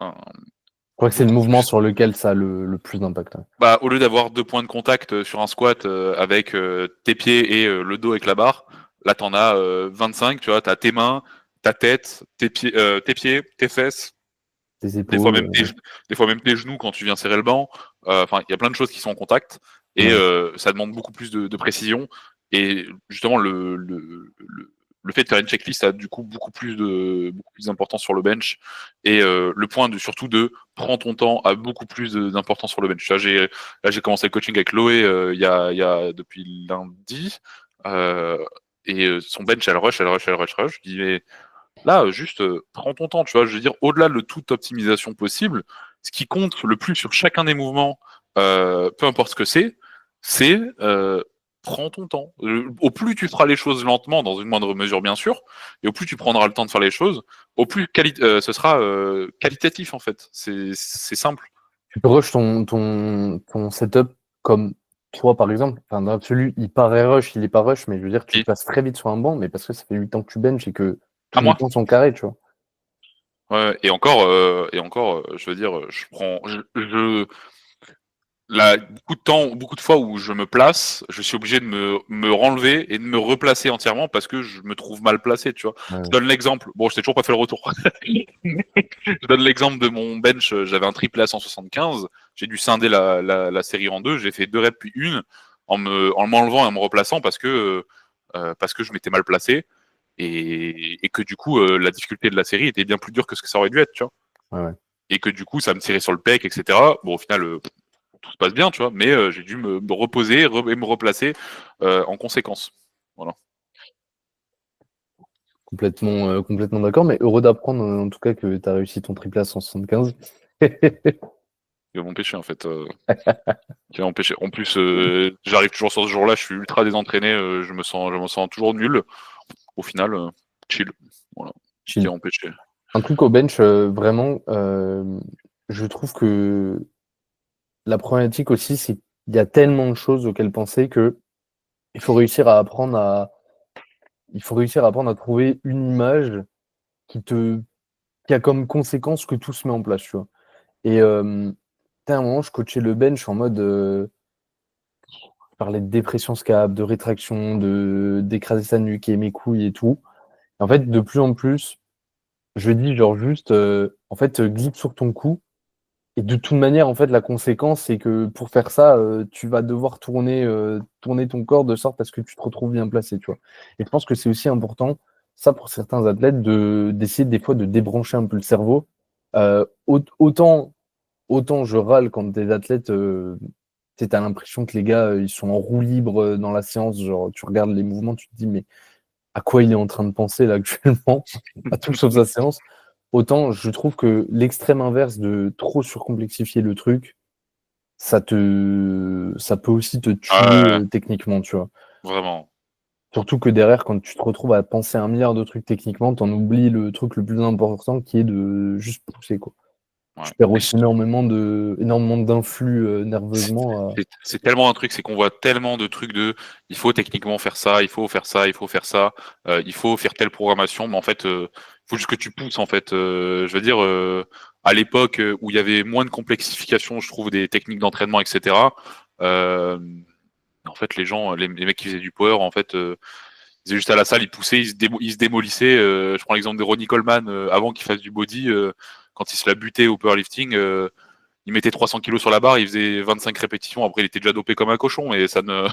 Je crois que c'est le beaucoup mouvement plus. sur lequel ça a le plus d'impact. Ouais. Bah, au lieu d'avoir 2 points de contact sur un squat avec tes pieds et le dos avec la barre, là, t'en as 25, tu vois, t'as tes mains, ta tête, tes pieds, tes fesses, Tes des fois épaules. même des fois même tes genoux quand tu viens serrer le banc. Enfin, il y a plein de choses qui sont en contact et Ouais. ça demande beaucoup plus de précision. Et justement, le fait de faire une checklist a du coup beaucoup plus d'importance sur le bench. Et le point surtout de prends ton temps a beaucoup plus d'importance sur le bench. Là, j'ai commencé le coaching avec Loé depuis lundi. Euh, et son bench, elle rush, elle rush, elle rush, elle rush. Je dis, mais là, juste prends ton temps, tu vois. Je veux dire, au-delà de toute optimisation possible, ce qui compte le plus sur chacun des mouvements, peu importe ce que c'est prends ton temps. Au plus tu feras les choses lentement, dans une moindre mesure bien sûr, et au plus tu prendras le temps de faire les choses, au plus ce sera qualitatif en fait. C'est simple. Tu peux rush ton setup comme toi, par exemple. Enfin, dans l'absolu, il paraît rush, il est pas rush, mais je veux dire, tu Et passes très vite sur un banc, mais parce que ça fait 8 ans que tu benches et que à tous les moi. bancs sont carrés, tu vois. Ouais, et encore, je veux dire, je prends, là, beaucoup de temps, beaucoup de fois où je me place, je suis obligé de me renlever et de me replacer entièrement parce que je me trouve mal placé, tu vois. Je Ouais. donne l'exemple. Bon, je t'ai toujours pas fait le retour. Je donne l'exemple de mon bench. J'avais un triple à 175. J'ai dû scinder la série en deux. J'ai fait 2 reps puis une en m'enlevant et en me replaçant parce que je m'étais mal placé et que du coup, la difficulté de la série était bien plus dure que ce que ça aurait dû être, tu vois. Ouais. Et que du coup, ça me tirait sur le pec, etc. Bon, au final, tout se passe bien, tu vois, mais j'ai dû me reposer et me replacer en conséquence. Voilà. Complètement d'accord, mais heureux d'apprendre en tout cas que tu as réussi ton triple à 175. Qui va m'empêcher, en fait. Qui va m'empêcher. En plus, j'arrive toujours sur ce jour-là, je suis ultra désentraîné, je me sens toujours nul. Au final, chill. Voilà. Qui Chill. va m'empêcher. Un truc au bench, vraiment, je trouve que la problématique aussi, c'est qu'il y a tellement de choses auxquelles penser que il faut réussir à apprendre à, il faut réussir à apprendre à trouver une image qui te, qui a comme conséquence que tout se met en place, tu vois. Et à un moment, je coachais le bench en mode, je parlais de dépression scap, de rétraction, d'écraser sa nuque et mes couilles et tout. Et en fait, de plus en plus, je dis genre juste, en fait, glisse sur ton cou. Et de toute manière, en fait, la conséquence, c'est que pour faire ça, tu vas devoir tourner ton corps de sorte à ce que tu te retrouves bien placé, tu vois. Et je pense que c'est aussi important, ça pour certains athlètes, d'essayer des fois de débrancher un peu le cerveau. Autant je râle quand des athlètes, tu as l'impression que les gars, ils sont en roue libre dans la séance, genre tu regardes les mouvements, tu te dis mais à quoi il est en train de penser là actuellement, à tout sauf sa séance. Autant je trouve que l'extrême inverse de trop surcomplexifier le truc, ça peut aussi te tuer Ouais, techniquement, tu vois. vraiment. Surtout que derrière, quand tu te retrouves à penser un milliard de trucs techniquement, t'en oublies le truc le plus important qui est de juste pousser, quoi. Ouais. Tu perds aussi énormément d'influx nerveusement. C'est tellement un truc, c'est qu'on voit tellement de trucs il faut techniquement faire ça, il faut faire ça, il faut faire ça, il faut faire telle programmation, mais en fait, il faut juste que tu pousses en fait. Je veux dire, à l'époque où il y avait moins de complexification, je trouve, des techniques d'entraînement, etc. euh, En fait, les mecs qui faisaient du power, en fait, ils étaient juste à la salle, ils poussaient, ils se démolissaient. Je prends l'exemple de Ronnie Coleman, avant qu'il fasse du body, quand il se la butait au powerlifting. Il mettait 300 kilos sur la barre, il faisait 25 répétitions. Après, il était déjà dopé comme un cochon, mais ça ne,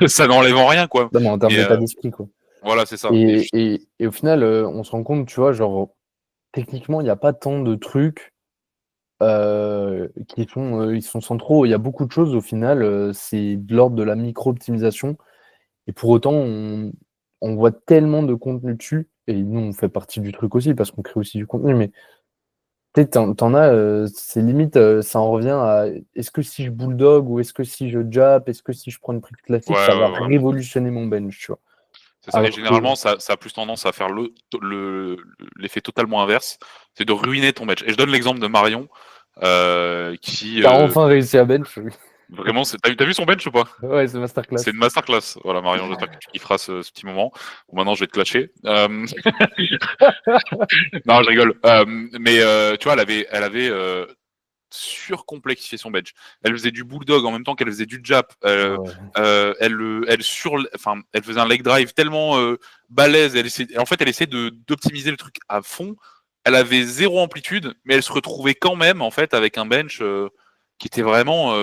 ça n'enlève en rien, quoi. Non, mais en termes Mais d'état d'esprit, quoi. voilà, c'est ça. Et au final, on se rend compte, tu vois, genre, techniquement, il n'y a pas tant de trucs ils sont centraux. Il y a beaucoup de choses, au final, c'est de l'ordre de la micro-optimisation. Et pour autant, on voit tellement de contenu dessus, et nous, on fait partie du truc aussi, parce qu'on crée aussi du contenu, mais peut-être t'en as, c'est limite, ça en revient à est-ce que si je bulldog ou est-ce que si je jab, est-ce que si je prends une prise Ouais, classique, ça va ouais, vraiment. révolutionner mon bench, tu vois. C'est ça. Et Alors que, généralement, ça a plus tendance à faire l'effet totalement inverse. C'est de ruiner ton match. Et je donne l'exemple de Marion, qui, t'as enfin réussi à bench. vraiment, t'as vu son bench ou pas? Ouais, c'est masterclass. C'est une masterclass. Voilà, Marion, j'espère que tu kifferas ce petit moment. Bon, maintenant, je vais te clasher. Non, je rigole. Mais tu vois, elle avait surcomplexifié son bench. Elle faisait du bulldog en même temps qu'elle faisait du jab. Ah ouais. Elle faisait un leg drive tellement balèze. En fait, elle essayait d'optimiser le truc à fond. Elle avait zéro amplitude, mais elle se retrouvait quand même en fait avec un bench qui était vraiment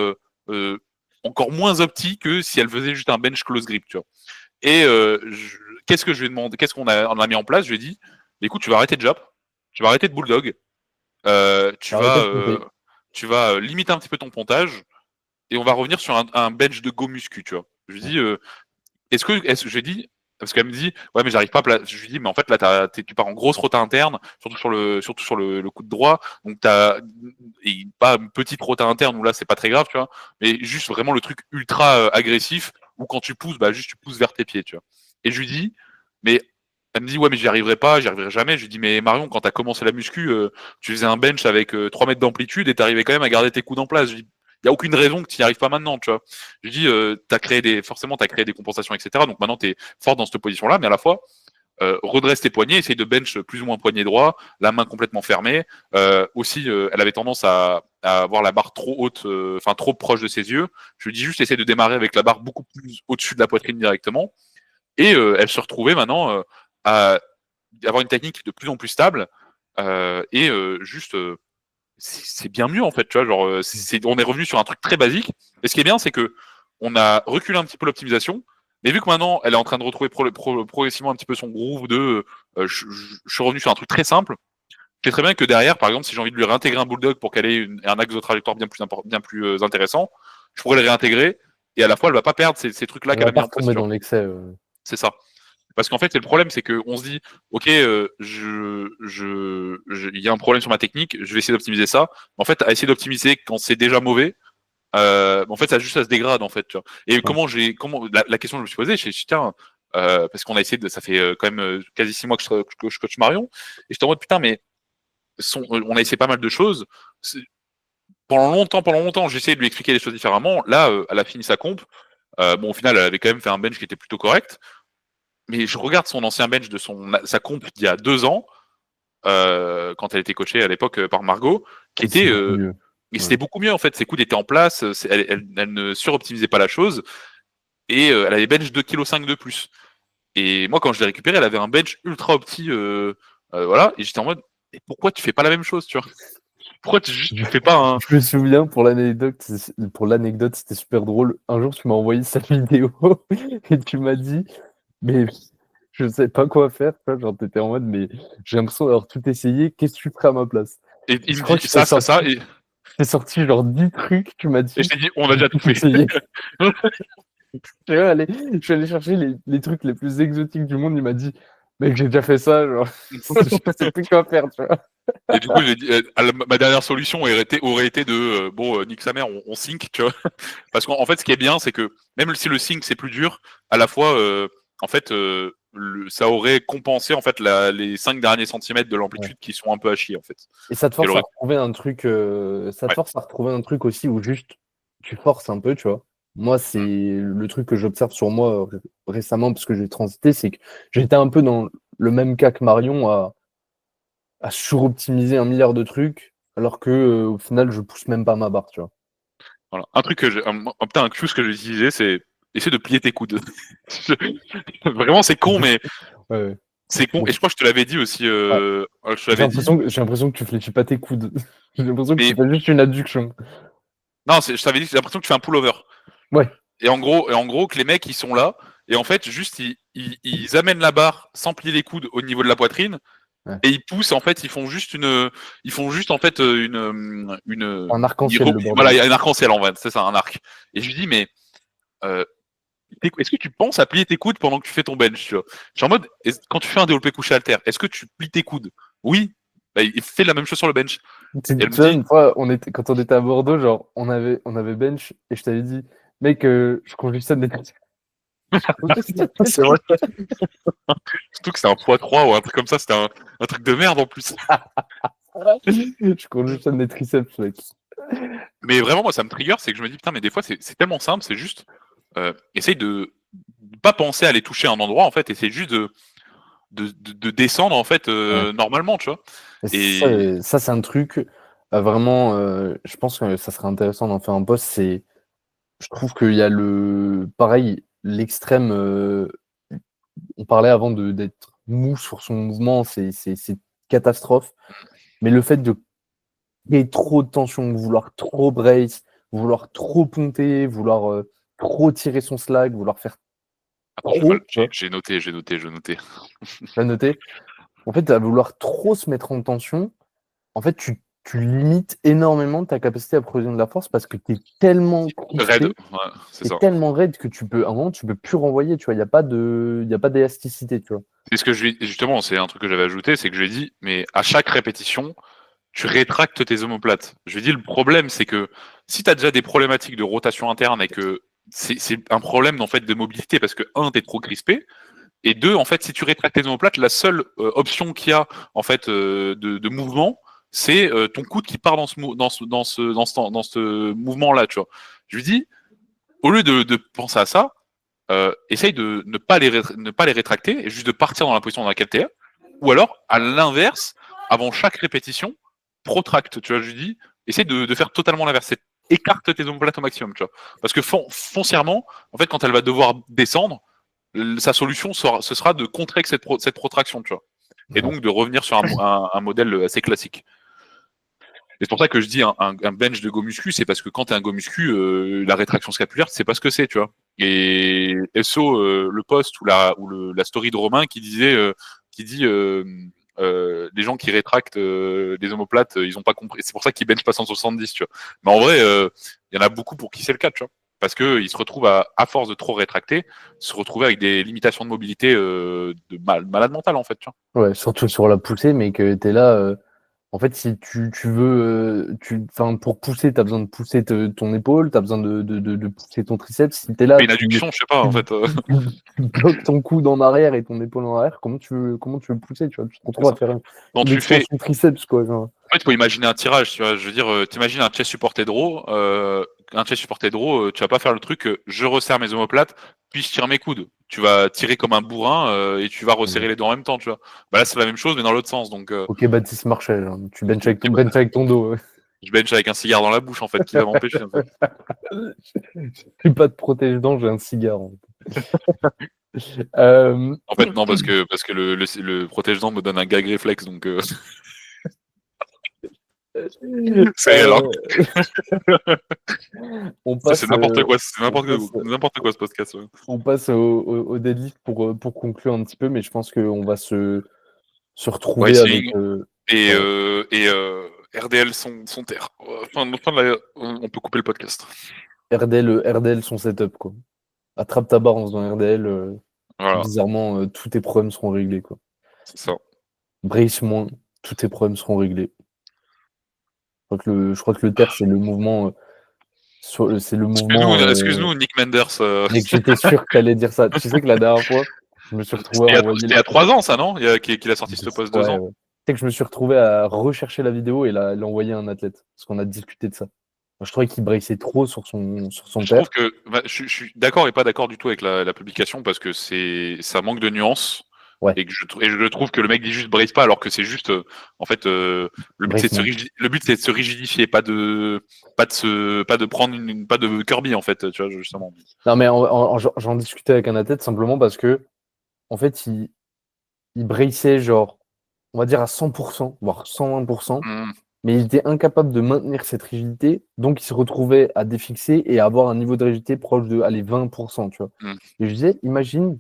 euh, encore moins opti que si elle faisait juste un bench close grip, tu vois. Et qu'est-ce que je lui ai demandé, qu'est-ce on a mis en place? Je lui ai dit, écoute, tu vas arrêter de jab, tu vas arrêter de bulldog, tu vas, Arrêtez de pomper. limiter un petit peu ton pontage et on va revenir sur un bench de go muscu, tu vois. Je lui dis, j'ai dit, parce qu'elle me dit, ouais, mais j'arrive pas à je lui dis, mais en fait, là, tu pars en grosse rota interne, surtout sur le coup de droit, donc pas une petite rota interne où là, c'est pas très grave, tu vois, mais juste vraiment le truc ultra agressif ou quand tu pousses, juste tu pousses vers tes pieds, tu vois. Et je lui dis, mais elle me dit, ouais, mais j'y arriverai pas, j'y arriverai jamais. Je lui dis, mais Marion, quand t'as commencé la muscu, tu faisais un bench avec 3 mètres d'amplitude et t'arrivais quand même à garder tes coudes en place. Je dis, il n'y a aucune raison que tu n'y arrives pas maintenant, tu vois. Je lui dis, forcément, t'as créé des compensations, etc. Donc maintenant, t'es fort dans cette position-là, mais à la fois, redresse tes poignets, essaye de bench plus ou moins poignet droit, la main complètement fermée. Aussi, elle avait tendance à avoir la barre trop haute, trop proche de ses yeux. Je lui dis juste, essaye de démarrer avec la barre beaucoup plus au-dessus de la poitrine directement. Et elle se retrouvait maintenant à avoir une technique de plus en plus stable c'est bien mieux en fait, tu vois, genre on est revenu sur un truc très basique. Et ce qui est bien, c'est que on a reculé un petit peu l'optimisation, mais vu que maintenant elle est en train de retrouver progressivement un petit peu son groove je suis revenu sur un truc très simple. Je sais très bien que derrière, par exemple, si j'ai envie de lui réintégrer un bulldog pour qu'elle ait un axe de trajectoire bien plus intéressant, je pourrais le réintégrer et à la fois elle va pas perdre ces trucs-là Elle qu'elle va a mis pas en place. retomber dans l'excès. C'est ça. Parce qu'en fait, c'est le problème, c'est qu'on se dit, ok, il y a un problème sur ma technique, je vais essayer d'optimiser ça. En fait, à essayer d'optimiser quand c'est déjà mauvais, en fait, ça se dégrade en fait. Tu vois. Et Ouais. la question que je me suis posée, tiens, parce qu'on a essayé ça fait quand même quasi 6 mois que je coach Marion, et j'étais en mode putain, mais on a essayé pas mal de choses. Pendant longtemps, j'ai essayé de lui expliquer les choses différemment. Là, elle a fini sa comp. Au final, elle avait quand même fait un bench qui était plutôt correct. Mais je regarde son ancien bench de sa comp d'il y a 2 ans, quand elle était coachée à l'époque par Margot, qui était mieux. mais c'était beaucoup mieux en fait. Ses coudes étaient en place, elle ne suroptimisait pas la chose et elle avait bench 2,5 kg de plus. Et moi, quand je l'ai récupéré, elle avait un bench ultra opti, voilà. Et j'étais en mode, mais pourquoi tu fais pas la même chose, tu vois? Pourquoi tu fais pas un. Je me souviens, pour l'anecdote, c'était super drôle. Un jour, tu m'as envoyé cette vidéo et tu m'as dit, mais je sais pas quoi faire. Tu vois, genre, t'étais en mode, mais j'ai l'impression d'avoir tout essayé. Qu'est-ce que tu ferais à ma place? Et Et il je me crois dit que ça, et t'es sorti genre 10 trucs, tu m'as je dit, t'ai dit, on a déjà tout fait. essayé. Je suis allé chercher les trucs les plus exotiques du monde. Il m'a dit, mec, j'ai déjà fait ça. Genre, je sais plus quoi faire, tu vois. Et du coup, j'ai dit, ma dernière solution aurait été de nique sa mère, on sync, tu vois. Parce qu'en fait, ce qui est bien, c'est que même si le sync c'est plus dur, à la fois, en fait, ça aurait compensé en fait les 5 derniers centimètres de l'amplitude qui sont un peu à chier en fait. Et ça te force à retrouver un truc, aussi où juste tu forces un peu, tu vois. Moi, c'est le truc que j'observe sur moi récemment, parce que j'ai transité, c'est que j'étais un peu dans le même cas que Marion à suroptimiser 1 milliard de trucs, alors que au final, je pousse même pas ma barre, tu vois. Voilà. Un truc un cues que j'ai utilisé, c'est essayer de plier tes coudes. Vraiment, c'est con, mais Ouais. c'est con. Et je crois que je te l'avais dit aussi. Ouais. Je te l'avais dit. J'ai l'impression que tu fléchis pas tes coudes. J'ai l'impression que Mais tu fais juste une adduction. non, je t'avais dit, j'ai l'impression que tu fais un pullover. Ouais. Et en gros, que les mecs, ils sont là. Et en fait, juste, ils amènent la barre sans plier les coudes au niveau de la poitrine. Ouais. Et ils poussent, en fait, ils font juste en fait Un arc-en-ciel, le bordel. voilà, il y a un arc-en-ciel en fait, c'est ça, un arc. Et je lui dis, mais euh, est-ce que tu penses à plier tes coudes pendant que tu fais ton bench, tu vois? Je suis en mode, quand tu fais un développé couché haltère, est-ce que tu plies tes coudes? Oui. Bah, il fait la même chose sur le bench. Tu Et elle me vois, dit, une fois, quand on était à Bordeaux, genre, on avait bench, et je t'avais dit, mec, je congestionne des triceps. C'est vrai. surtout que c'est un x3 ou un truc comme ça, c'était un truc de merde en plus. Je congestionne des triceps, mec. Mais vraiment, moi, ça me trigger, c'est que je me dis, putain, mais des fois, c'est tellement simple, c'est juste, essaye de pas penser à les toucher à un endroit, en fait, essaye juste de descendre, en fait, Ouais. normalement, tu vois. Et Ça, c'est un truc, vraiment, je pense que ça serait intéressant d'en faire un post. Je trouve qu'il y a pareil, l'extrême. On parlait avant d'être mou sur son mouvement, c'est catastrophe. Mais le fait de créer trop de tension, vouloir trop brace, vouloir trop ponter, vouloir trop tirer son slack, vouloir faire attends, trop, tu vois, j'ai noté. tu as noté. En fait, à vouloir trop se mettre en tension, en fait, tu limites énormément ta capacité à produire de la force parce que tu es tellement Raid, crispé, ouais, c'est tu es ça. tellement raide que à un moment, tu peux plus renvoyer, tu vois. Il y a pas d'élasticité, tu vois. C'est ce que justement, c'est un truc que j'avais ajouté, c'est que je lui ai dit, mais à chaque répétition, tu rétractes tes omoplates. Je lui ai dit, le problème, c'est que si tu as déjà des problématiques de rotation interne et que c'est un problème en fait de mobilité parce que t'es trop crispé. Et deux, en fait, si tu rétractes tes omoplates, la seule option qu'il y a en fait de mouvement, c'est ton coude qui part dans ce mouvement-là, tu vois. Je lui dis, au lieu de penser à ça, essaye de ne pas les rétracter et juste de partir dans la position dans laquelle tu es. Ou alors, à l'inverse, avant chaque répétition, protracte, tu vois. Je lui dis, essaye de faire totalement l'inverse. Écarte tes omoplates au maximum, tu vois. Parce que foncièrement, en fait, quand elle va devoir descendre, sa solution ce sera de contrer cette protraction, tu vois. Et donc de revenir sur un modèle assez classique. Et c'est pour ça que je dis un bench de go muscu, c'est parce que quand tu es un go muscu, la rétraction scapulaire, c'est pas ce que c'est, tu vois. Et SO, le post ou la story de Romain qui dit les gens qui rétractent des omoplates, ils ont pas compris. C'est pour ça qu'ils benchent pas 170, tu vois. Mais en vrai, il y en a beaucoup pour qui c'est le cas, tu vois. Parce qu'ils se retrouvent à force de trop rétracter, se retrouver avec des limitations de mobilité de malade mental, en fait, tu vois. Ouais, surtout sur la poussée, mais que tu es là. En fait, si tu veux, pour pousser, tu as besoin de pousser ton épaule, tu as besoin de pousser ton triceps. Si tu es là, Mais une adduction, je sais pas, en fait. tu bloques ton coude en arrière et ton épaule en arrière, comment tu veux pousser, tu vois, tu te retrouves à faire Quand une tu fais extension triceps, quoi. Genre. En fait, il faut imaginer un tirage, tu vois. Je veux dire, t'imagines un chest supported draw, tu vas pas faire le truc, je resserre mes omoplates, puis je tire mes coudes. Tu vas tirer comme un bourrin et tu vas resserrer les dents en même temps, tu vois. Bah là, c'est la même chose, mais dans l'autre sens. Donc, Ok, Baptiste Marchal, hein. Tu benches avec ton dos. Ouais. je bench avec un cigare dans la bouche, en fait, qui va m'empêcher. En fait. Je suis pas de protège-dents, j'ai un cigare. En fait, non, parce que le protège-dents me donne un gag réflexe, donc c'est réel. On passe, c'est n'importe quoi, n'importe quoi ce podcast. Ouais. On passe au deadlift pour conclure un petit peu, mais je pense qu'on va se retrouver avec. RDL son terre. On peut couper le podcast. RDL son setup, quoi. Attrape ta barre en faisant RDL. Voilà. Bizarrement, tous tes problèmes seront réglés, quoi. C'est ça. Brace moins, tous tes problèmes seront réglés. Je crois que le terre, c'est le mouvement. C'est le mouvement. Excuse-nous, Nick Menders. Mec, j'étais sûr que t'allais dire ça. Tu sais que la dernière fois, je me suis retrouvé à envoyer. C'était il y a 3 ans, ça, non qu'il a sorti ce post 2 ans. Ouais. Tu sais que je me suis retrouvé à rechercher la vidéo et l'envoyer à un athlète. Parce qu'on a discuté de ça. Je trouvais qu'il braissait trop sur son Je trouve que je suis d'accord et pas d'accord du tout avec la publication parce que ça manque de nuances. Ouais. Et je trouve que le mec dit juste brace pas alors que c'est juste en fait le but c'est de se rigidifier, pas de prendre pas de Kirby en fait, tu vois, justement. Non mais j'en discutais avec un athlète simplement parce que en fait il braissait genre on va dire à 100%, voire 120%, mais il était incapable de maintenir cette rigidité, donc il se retrouvait à défixer et à avoir un niveau de rigidité proche de 20%, tu vois. Et je disais, imagine,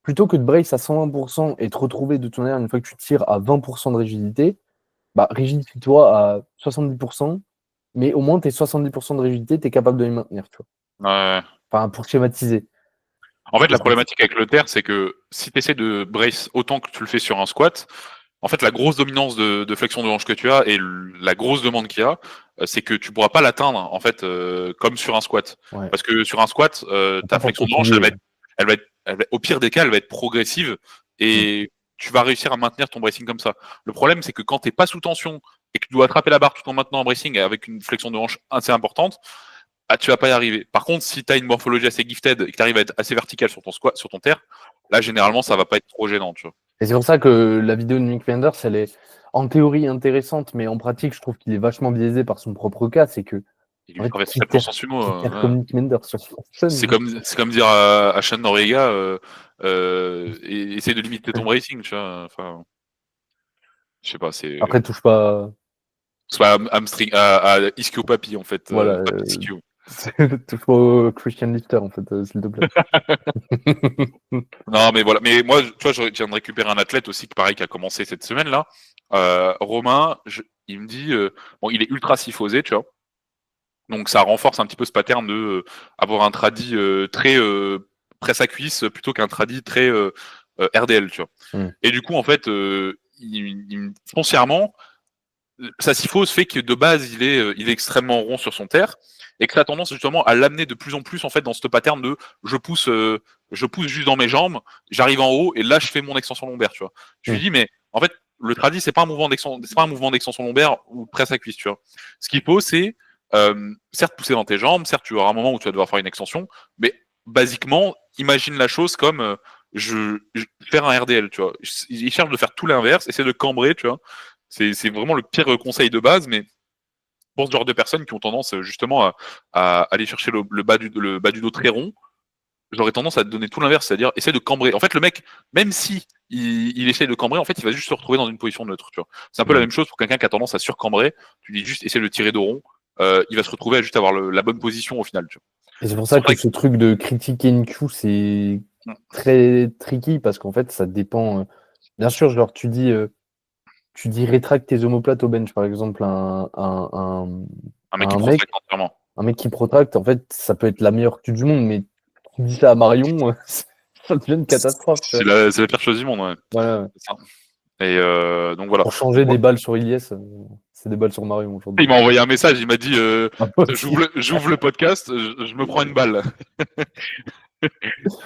plutôt que de brace à 120% et te retrouver de ton air une fois que tu tires à 20% de rigidité, bah rigidifie-toi à 70%, mais au moins tes 70% de rigidité, tu es capable de les maintenir, tu vois. Ouais. Enfin, pour schématiser. En fait, la problématique avec le terre, c'est que si tu essaies de brace autant que tu le fais sur un squat, en fait, la grosse dominance de flexion de hanche que tu as et la grosse demande qu'il y a, c'est que tu pourras pas l'atteindre en fait comme sur un squat. Ouais. Parce que sur un squat, ta flexion de hanche, elle va être, au pire des cas, elle va être progressive et tu vas réussir à maintenir ton bracing comme ça. Le problème, c'est que quand tu n'es pas sous tension et que tu dois attraper la barre tout en maintenant en bracing avec une flexion de hanche assez importante, tu vas pas y arriver. Par contre, si tu as une morphologie assez gifted et que tu arrives à être assez vertical sur ton squat, sur ton terre, là, généralement, ça va pas être trop gênant, tu vois. Et c'est pour ça que la vidéo de Nick Menders, elle est en théorie intéressante, mais en pratique, je trouve qu'il est vachement biaisé par son propre cas. C'est que. Il lui très pour son sumo. Comme Nick Menders sur scène. C'est comme dire à Sean Noriega, essaye de limiter ton bracing, tu vois. Enfin, je sais pas, c'est. Après, touche pas. Soit hamstring, à ischio papi, en fait. Voilà. Touche pas au Christian Lifter, en fait, s'il te plaît. Non, mais voilà. Mais moi, tu vois, je viens de récupérer un athlète aussi, pareil, qui a commencé cette semaine-là. Romain, il me dit, bon, il est ultra syphosé, tu vois. Donc ça renforce un petit peu ce pattern de avoir un tradi très presse à cuisse plutôt qu'un tradi très RDL, tu vois. Et du coup, en fait, foncièrement, sa syphose fait que de base, il est extrêmement rond sur son terre. et que ça a tendance justement à l'amener de plus en plus en fait dans ce pattern de je pousse juste dans mes jambes, j'arrive en haut et là je fais mon extension lombaire, tu vois. Je lui dis mais en fait le tradi c'est pas un mouvement d'extension lombaire ou presse à cuisse, tu vois. Ce qu'il faut c'est certes pousser dans tes jambes, certes tu auras un moment où tu vas devoir faire une extension, mais basiquement imagine la chose comme faire un RDL, tu vois. Il cherche de faire tout l'inverse, essayer de cambrer, tu vois. C'est vraiment le pire conseil de base, mais pour ce genre de personnes qui ont tendance justement à aller chercher le bas du dos très rond, j'aurais tendance à te donner tout l'inverse, c'est-à-dire essayer de cambrer. En fait, le mec, même si il essaye de cambrer, en fait, il va juste se retrouver dans une position neutre, tu vois. C'est un peu la même chose pour quelqu'un qui a tendance à surcambrer. Tu dis juste essayer de tirer de rond, il va se retrouver à juste avoir la bonne position au final, tu vois. Et c'est pour ça que ce truc de critiquer une queue, c'est très tricky parce qu'en fait, ça dépend. Bien sûr, genre, tu dis rétracte tes omoplates au bench, par exemple, Un mec qui protracte entièrement. Un mec qui protracte, en fait, ça peut être la meilleure queue du monde, mais tu dis ça à Marion, ça devient une catastrophe. C'est la pire chose du monde, ouais. Voilà. C'est ça. Et donc voilà. Pour changer des balles sur Ilyes, c'est des balles sur Marion aujourd'hui. Il m'a envoyé un message, il m'a dit j'ouvre le podcast, je me prends une balle.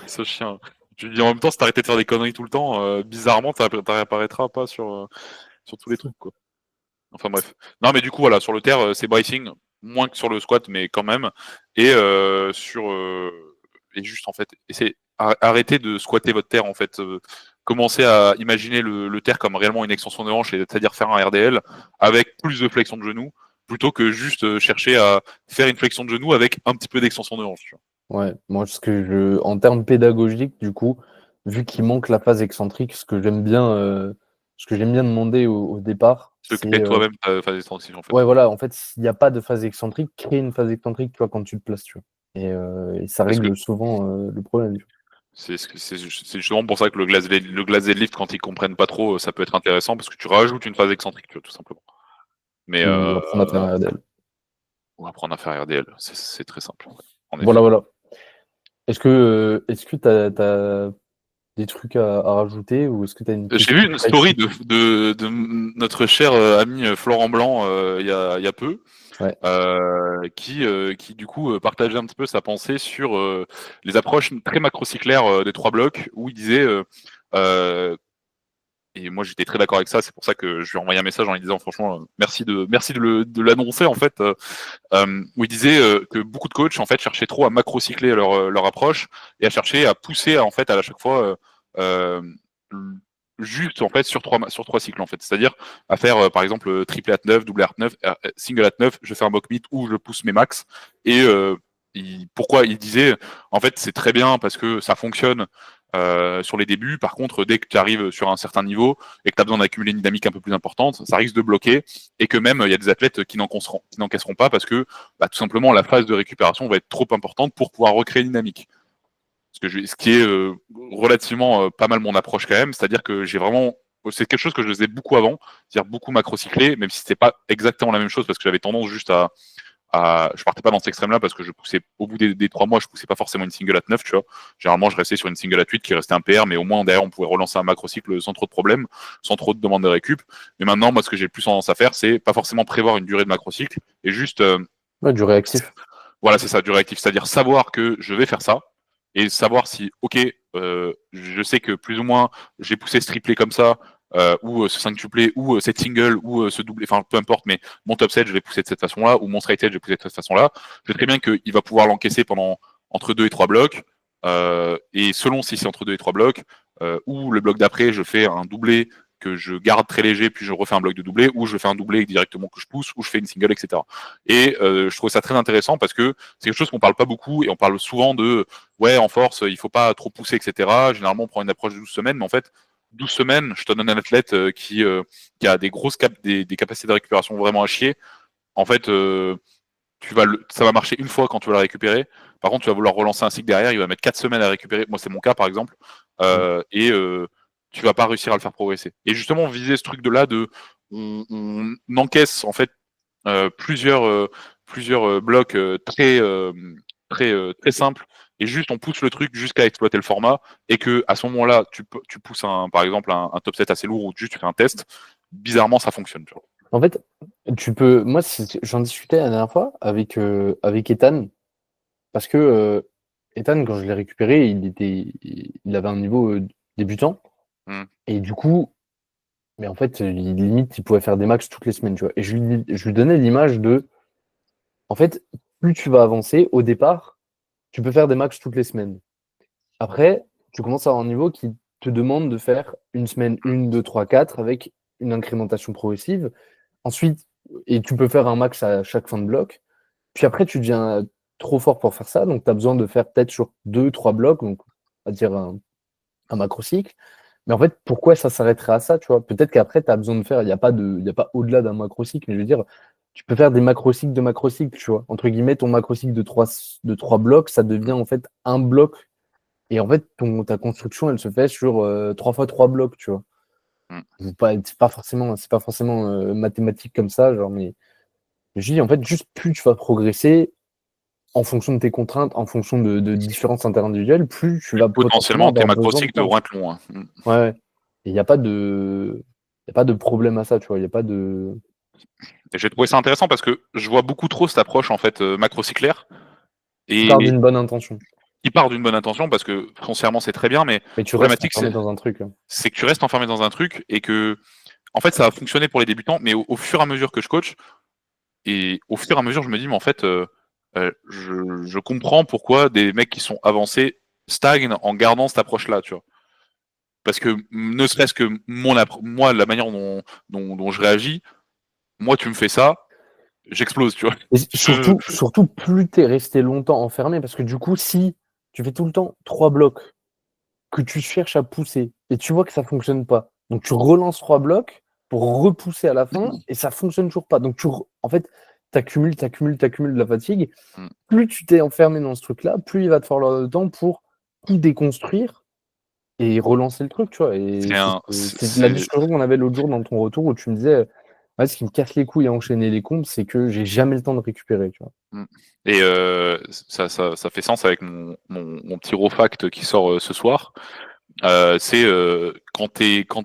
Ce chien. Je lui dis en même temps, si t'arrêtais de faire des conneries tout le temps, bizarrement, t'apparaîtras pas sur tous les trucs, quoi. Enfin bref. Non, mais du coup, voilà, sur le terre, c'est bracing, moins que sur le squat, mais quand même. Et et juste, en fait, arrêtez de squatter votre terre, en fait. Commencez à imaginer le terre comme réellement une extension de hanche, c'est-à-dire faire un RDL avec plus de flexion de genou, plutôt que juste chercher à faire une flexion de genou avec un petit peu d'extension de hanche. Tu vois. Ouais, moi, en termes pédagogiques, du coup, vu qu'il manque la phase excentrique, ce que j'aime bien demander au départ, c'est toi-même ta phase excentrique, en fait. Ouais, voilà, en fait, s'il n'y a pas de phase excentrique, crée une phase excentrique, tu vois, quand tu te places, tu vois. Et ça règle souvent le problème. C'est justement pour ça que le glass deadlift, quand ils comprennent pas trop, ça peut être intéressant parce que tu rajoutes une phase excentrique, tu vois, tout simplement. Mais on apprend à faire un RDL. On apprend à faire RDL, c'est très simple. Voilà. Est-ce que tu as des trucs à rajouter ou est-ce que tu as une J'ai vu une story de notre cher ami Florent Blanc il y a peu, ouais. qui du coup partageait un petit peu sa pensée sur les approches très macrocyclaires des 3 blocs, où il disait et moi j'étais très d'accord avec ça, c'est pour ça que je lui ai envoyé un message en lui disant franchement merci de l'annoncer en fait, où il disait que beaucoup de coachs en fait cherchaient trop à macrocycler leur approche et à chercher à pousser en fait à chaque fois juste en fait sur trois cycles en fait, c'est-à-dire à faire par exemple triple at 9, double at 9, single at 9, je fais un mock meet où je pousse mes max et pourquoi il disait en fait c'est très bien parce que ça fonctionne sur les débuts. Par contre, dès que tu arrives sur un certain niveau et que tu as besoin d'accumuler une dynamique un peu plus importante, ça risque de bloquer et que même il y a des athlètes qui n'encaisseront pas parce que tout simplement la phase de récupération va être trop importante pour pouvoir recréer une dynamique. Ce qui est relativement pas mal mon approche quand même, c'est-à-dire que c'est quelque chose que je faisais beaucoup avant, c'est-à-dire beaucoup macro-cyclé, même si c'était pas exactement la même chose parce que j'avais tendance juste je partais pas dans cet extrême-là parce que je poussais au bout des 3 mois, je poussais pas forcément une single at 9, tu vois. Généralement, je restais sur une single at 8 qui restait un PR, mais au moins derrière, on pouvait relancer un macro-cycle sans trop de problèmes, sans trop de demandes de récup. Mais maintenant, moi, ce que j'ai le plus tendance à faire, c'est pas forcément prévoir une durée de macro-cycle et juste. Du réactif. Voilà, c'est ça, du réactif. C'est-à-dire savoir que je vais faire ça et savoir si, ok, je sais que plus ou moins j'ai poussé ce triplé comme ça, ou ce 5 tuplé, ou cette single, ou ce doublé, enfin peu importe, mais mon top set, je vais pousser de cette façon-là, ou mon straight edge, je vais pousser de cette façon-là. Je sais très bien qu'il va pouvoir l'encaisser pendant entre 2 et 3 blocs, et selon si c'est entre 2 et 3 blocs, ou le bloc d'après, je fais un doublé que je garde très léger, puis je refais un bloc de doublé, ou je fais un doublé directement que je pousse, ou je fais une single, etc. Et je trouve ça très intéressant parce que c'est quelque chose qu'on parle pas beaucoup, et on parle souvent de ouais, en force, il faut pas trop pousser, etc. Généralement, on prend une approche de 12 semaines, mais en fait, 12 semaines, je te donne un athlète qui a des grosses des capacités de récupération vraiment à chier. En fait, ça va marcher une fois quand tu vas la récupérer. Par contre, tu vas vouloir relancer un cycle derrière, il va mettre 4 semaines à récupérer. Moi, c'est mon cas, par exemple. Et tu vas pas réussir à le faire progresser. Et justement, viser ce truc de là, on encaisse en fait plusieurs blocs très simples et juste on pousse le truc jusqu'à exploiter le format et que à ce moment-là tu pousses par exemple un top set assez lourd ou juste tu fais un test, bizarrement ça fonctionne. Tu vois. En fait, Moi, j'en discutais la dernière fois avec Ethan, parce que Ethan, quand je l'ai récupéré, il avait un niveau débutant, Hmm. et du coup, mais en fait, limite, il pouvait faire des max toutes les semaines, tu vois. Et je lui donnais l'image de, en fait, plus tu vas avancer, au départ, tu peux faire des max toutes les semaines. Après, tu commences à avoir un niveau qui te demande de faire une semaine, 1, 2, 3, 4, avec une incrémentation progressive. Ensuite, et tu peux faire un max à chaque fin de bloc. Puis après, tu deviens trop fort pour faire ça, donc tu as besoin de faire peut-être sur 2, 3 blocs, donc on va dire un macro-cycle. Mais en fait, pourquoi ça s'arrêterait à ça, tu vois? Peut-être qu'après, tu as besoin de faire, il y a pas au-delà d'un macro-cycle, mais je veux dire, tu peux faire des macro-cycles de macro-cycles, tu vois. Entre guillemets, ton macro-cycle de trois blocs, ça devient en fait un bloc. Et en fait, ta construction, elle se fait sur 3 fois 3 blocs, tu vois. Hmm. C'est pas forcément mathématique comme ça, genre, mais je dis, en fait, juste plus tu vas progresser en fonction de tes contraintes, en fonction de différences interindividuelles, plus tu Et vas potentiellement potentiellement, tes avoir besoin de macro-cycles temps. devront être longs. Hein. Hmm. Ouais, ouais. Et il n'y a pas de problème à ça, tu vois. Il n'y a pas de. Et j'ai trouvé ça intéressant parce que je vois beaucoup trop cette approche en fait macro-cyclaire. Tu pars Et d'une bonne intention, il part d'une bonne intention parce que foncièrement c'est très bien, mais la mais tu restes problématique enfermé dans un truc, hein. c'est que tu restes enfermé dans un truc et que en fait ça va fonctionner pour les débutants, mais au fur et à mesure que je coach et au fur et à mesure je me dis mais en fait je comprends pourquoi des mecs qui sont avancés stagnent en gardant cette approche-là, tu vois. Parce que ne serait-ce que moi la manière dont je réagis, moi tu me fais ça, j'explose, tu vois. Et Je- surtout, plus tu es resté longtemps enfermé, parce que du coup, si tu fais tout le temps 3 blocs, que tu cherches à pousser et tu vois que ça fonctionne pas. Donc tu relances 3 blocs pour repousser à la fin et ça fonctionne toujours pas. Donc en fait, t'accumules de la fatigue. Plus tu t'es enfermé dans ce truc-là, plus il va te falloir de temps pour tout déconstruire et relancer le truc, tu vois. Et c'est un, c'est la discussion qu'on avait l'autre jour dans ton retour où tu me disais, ouais, ce qui me casse les couilles à enchaîner les comptes, c'est que j'ai jamais le temps de récupérer, tu vois. Mm. Et ça fait sens avec mon petit raw fact qui sort ce soir. C'est quand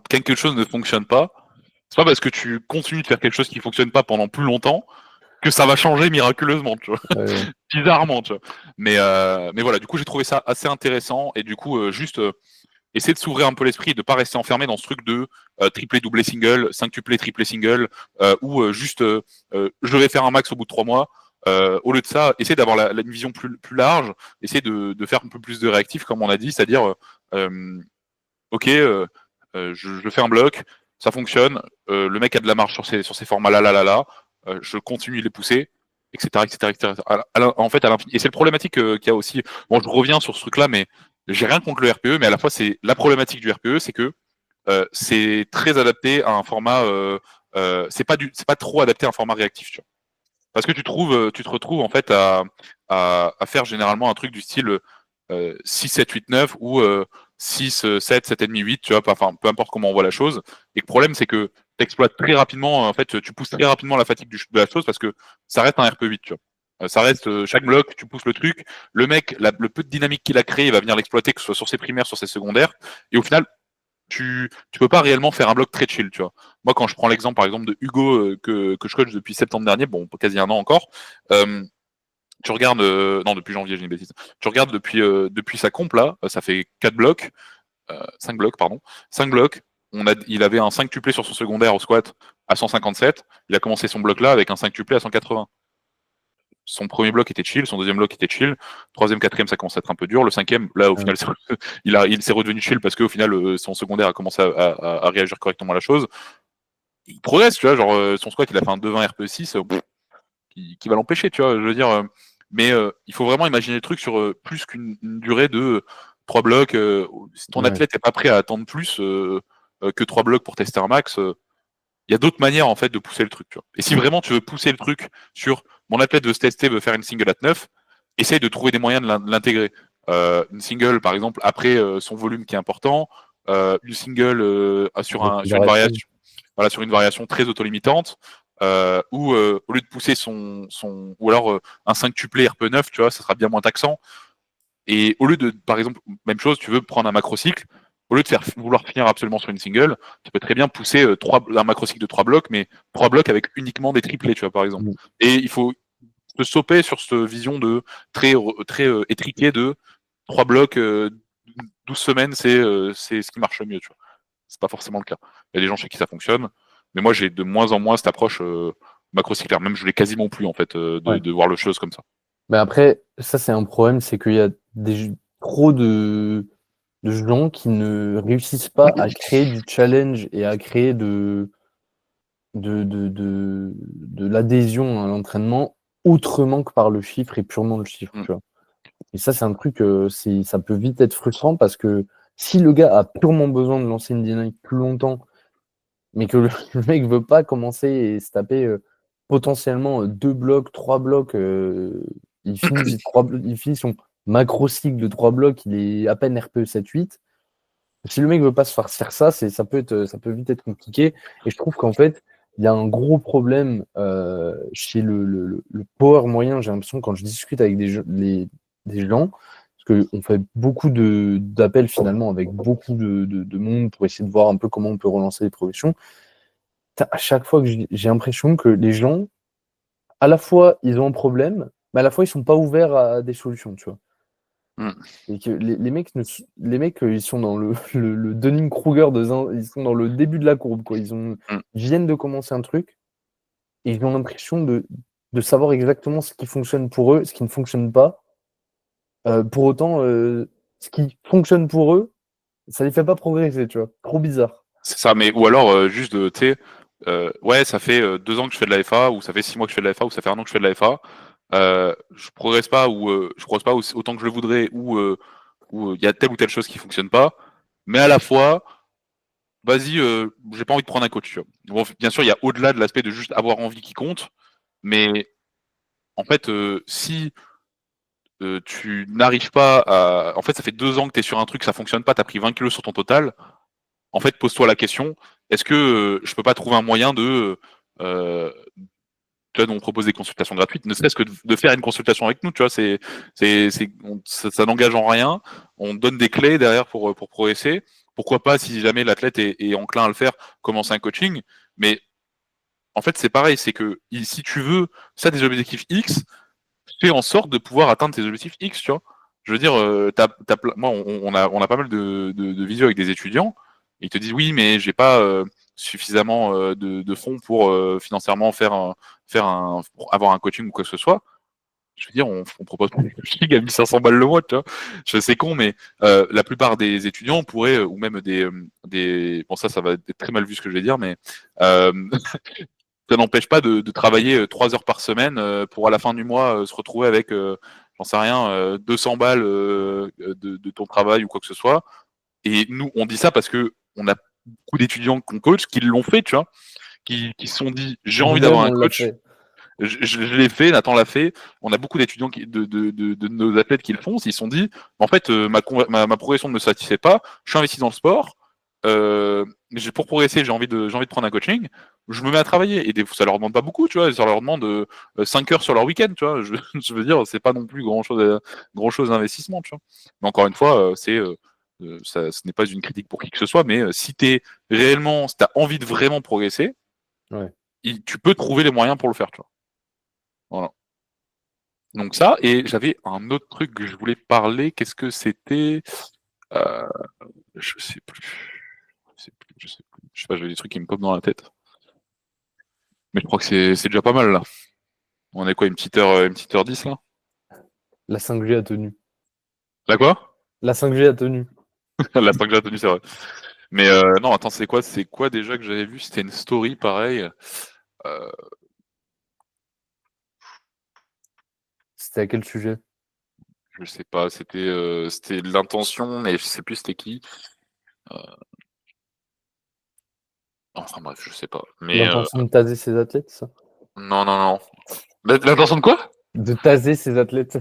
quelque chose ne fonctionne pas, c'est pas parce que tu continues de faire quelque chose qui fonctionne pas pendant plus longtemps que ça va changer miraculeusement, tu vois. Ouais. Bizarrement, tu vois. Mais voilà, du coup j'ai trouvé ça assez intéressant et du coup juste essayer de s'ouvrir un peu l'esprit et de pas rester enfermé dans ce truc de triplé, doublé, single, quintuplé, triplé, single, ou juste je vais faire un max au bout de 3 mois. Au lieu de ça, essayer d'avoir une vision plus large, essayer de faire un peu plus de réactif, comme on a dit, c'est-à-dire, ok, je fais un bloc, ça fonctionne, le mec a de la marge sur ces formats-là, là, là, là, je continue de les pousser, etc., etc., etc. En fait, à l'infini. Et c'est le problématique qu'il y a aussi. Bon, je reviens sur ce truc-là, mais j'ai rien contre le RPE, mais à la fois, c'est la problématique du RPE, c'est que c'est très adapté à un format. C'est pas trop adapté à un format réactif, tu vois. Parce que tu te retrouves en fait à faire généralement un truc du style 6, 7, 8, 9 ou 6, 7, 7,5, 8, tu vois, enfin, peu importe comment on voit la chose. Et le problème, c'est que tu exploites très rapidement, en fait, tu pousses très rapidement la fatigue de la chose parce que ça reste un RP8, tu vois. Ça reste chaque bloc, tu pousses le truc. Le mec, le peu de dynamique qu'il a créé, il va venir l'exploiter, que ce soit sur ses primaires, sur ses secondaires. Et au final, tu peux pas réellement faire un bloc très chill, tu vois. Moi, quand je prends l'exemple, par exemple, de Hugo que je coach depuis septembre dernier, bon, quasi un an encore, euh, tu regardes, non, depuis janvier, j'ai une bêtise. Tu regardes depuis sa comp là, ça fait 4 blocs, 5 blocs, pardon, 5 blocs. Il avait un 5 tuplé sur son secondaire au squat à 157. Il a commencé son bloc là avec un 5 tuplé à 180. Son premier bloc était chill, son deuxième bloc était chill, troisième, quatrième, ça commence à être un peu dur. Le cinquième, là, au Ouais. final, il s'est redevenu chill parce qu'au final, son secondaire a commencé à réagir correctement à la chose. Il progresse, tu vois, genre, son squat, il a fait un 2,20 RPE6, qui va l'empêcher, tu vois, je veux dire. Mais il faut vraiment imaginer le truc sur plus qu'une durée de 3 blocs. Si ton Ouais. athlète n'est pas prêt à attendre plus que 3 blocs pour tester un max, il y a d'autres manières en fait de pousser le truc. Tu vois. Et si vraiment tu veux pousser le truc sur mon athlète veut se tester, veut faire une single at 9, essaye de trouver des moyens de l'intégrer. Une single, par exemple, après son volume qui est important, une single Avec une sur une variation. variation, voilà, sur une variation très autolimitante, ou au lieu de pousser ou alors un 5 tuplé RP9, tu vois, ça sera bien moins taxant. Et au lieu de, par exemple, même chose, tu veux prendre un macro cycle, au lieu de vouloir finir absolument sur une single, tu peux très bien pousser un macro cycle de 3 blocs, mais 3 blocs avec uniquement des triplés, tu vois, par exemple. Et il faut se stopper sur cette vision de très étriquée de 3 blocs, 12 semaines, c'est ce qui marche le mieux, tu vois. C'est pas forcément le cas. Il y a des gens chez qui ça fonctionne, mais moi j'ai de moins en moins cette approche macro-cyclaire. Même je l'ai quasiment plus en fait de voir le chose comme ça. Mais après, ça c'est un problème, c'est qu'il y a trop de gens qui ne réussissent pas à créer du challenge et à créer de l'adhésion à l'entraînement autrement que par le chiffre et purement le chiffre, tu vois. Et ça, c'est un truc, ça peut vite être frustrant parce que si le gars a purement besoin de lancer une dynamique plus longtemps, mais que le mec veut pas commencer et se taper potentiellement 2 blocs, 3 blocs, il finit son macro cycle de 3 blocs, il est à peine RPE 7-8. Si le mec veut pas se faire ça, ça peut vite être compliqué. Et je trouve qu'en fait, il y a un gros problème chez le power moyen. J'ai l'impression quand je discute avec des gens, parce qu'on fait beaucoup d'appels finalement avec beaucoup de monde pour essayer de voir un peu comment on peut relancer les progressions. À chaque fois que j'ai l'impression que les gens, à la fois, ils ont un problème, mais à la fois, ils sont pas ouverts à des solutions, tu vois. Et que les mecs, ils sont dans le Dunning-Kruger ils sont dans le début de la courbe, quoi. Ils viennent de commencer un truc et ils ont l'impression de savoir exactement ce qui fonctionne pour eux, ce qui ne fonctionne pas. Pour autant, ce qui fonctionne pour eux, ça les fait pas progresser, tu vois. Trop bizarre. C'est ça, mais ou alors juste de, tu sais, ouais, ça fait 2 ans que je fais de la FA, ou ça fait 6 mois que je fais de la FA, ou ça fait 1 an que je fais de la FA. Je progresse pas, ou je progresse pas autant que je le voudrais, ou il y a telle ou telle chose qui fonctionne pas. Mais à la fois, vas-y, j'ai pas envie de prendre un coach. Tu vois. Bon, bien sûr, il y a au-delà de l'aspect de juste avoir envie qui compte, mais en fait, si tu n'arrives pas à. En fait, ça fait 2 ans que tu es sur un truc, ça fonctionne pas, tu as pris 20 kilos sur ton total. En fait, pose-toi la question, est-ce que je peux pas trouver un moyen de. Tu vois, on propose des consultations gratuites, ne serait-ce que de faire une consultation avec nous, tu vois, ça n'engage en rien. On donne des clés derrière pour progresser. Pourquoi pas, si jamais l'athlète est enclin à le faire, commencer un coaching. Mais en fait, c'est pareil, c'est que si tu veux, ça des objectifs X, fais en sorte de pouvoir atteindre tes objectifs X, tu vois. Je veux dire, moi, on a pas mal de visio avec des étudiants, et ils te disent oui, mais j'ai pas suffisamment de fonds pour financièrement pour avoir un coaching ou quoi que ce soit. Je veux dire, on propose pas des coachings à 1500 balles le mois, tu vois. Je sais con, mais la plupart des étudiants pourraient, ou même bon, ça va être très mal vu ce que je vais dire, mais ça n'empêche pas de travailler 3 heures par semaine pour à la fin du mois se retrouver avec, j'en sais rien, 200 balles de ton travail ou quoi que ce soit. Et nous, on dit ça parce que on a beaucoup d'étudiants qu'on coach qui l'ont fait, tu vois, qui se sont dit j'ai envie Nous-mêmes, d'avoir on un l'a coach. fait. Je l'ai fait, Nathan l'a fait. On a beaucoup d'étudiants de nos athlètes qui le font. Ils se sont dit, en fait, ma progression ne me satisfait pas. Je suis investi dans le sport. Pour progresser, j'ai envie de prendre un coaching. Je me mets à travailler. Et ça leur demande pas beaucoup, tu vois. Ça leur demande 5 heures sur leur week-end, tu vois. Je veux dire, c'est pas non plus grand chose d'investissement, tu vois. Mais encore une fois, ce n'est pas une critique pour qui que ce soit, mais si tu as envie de vraiment progresser, Ouais. tu peux trouver les moyens pour le faire, tu vois. Voilà. Donc ça, et j'avais un autre truc que je voulais parler. Qu'est-ce que c'était? Euh, je sais plus. Je sais pas, j'avais des trucs qui me popent dans la tête. Mais je crois que c'est déjà pas mal là. On est quoi, une petite heure 10 là? La 5G a tenu. Là quoi? La 5G a tenu. La 5 que j'ai tenu, c'est vrai. Mais non, attends, c'est quoi déjà que j'avais vu? C'était une story pareil. Euh, C'était à quel sujet? je sais pas, c'était l'intention, mais je sais plus c'était qui. Euh, enfin bref, je sais pas. Mais L'intention de taser ses athlètes, ça? non, non, non. L'intention de quoi? De taser ses athlètes.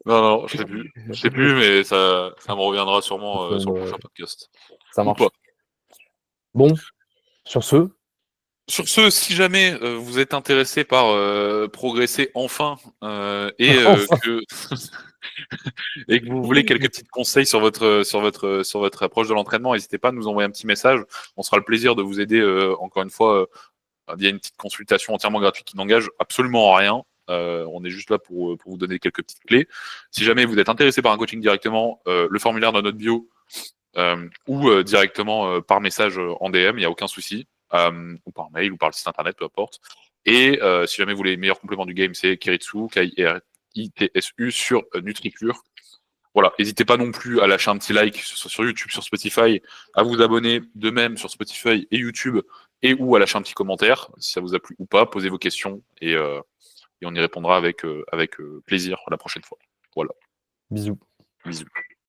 Non, non, je sais plus. Je sais plus, mais ça me reviendra sûrement sur le prochain podcast. Ça Ou pas. marche. Bon, sur ce, Sur ce, si jamais vous êtes intéressé par progresser enfin et enfin, que et que vous voulez quelques petits conseils sur votre approche de l'entraînement, n'hésitez pas à nous envoyer un petit message. On sera le plaisir de vous aider. Encore une fois, il y a une petite consultation entièrement gratuite qui n'engage absolument rien. On est juste là pour vous donner quelques petites clés. Si jamais vous êtes intéressé par un coaching directement, le formulaire dans notre bio ou directement par message en DM, il n'y a aucun souci, ou par mail ou par le site internet, peu importe. Et si jamais vous voulez les meilleurs compléments du game, c'est Kiritsu, K-I-R-I-T-S-U sur NutriCure. Voilà, n'hésitez pas non plus à lâcher un petit like sur YouTube, sur Spotify, à vous abonner de même sur Spotify et YouTube, et ou à lâcher un petit commentaire, si ça vous a plu ou pas, posez vos questions, et on y répondra avec plaisir la prochaine fois. Voilà. Bisous. Bisous.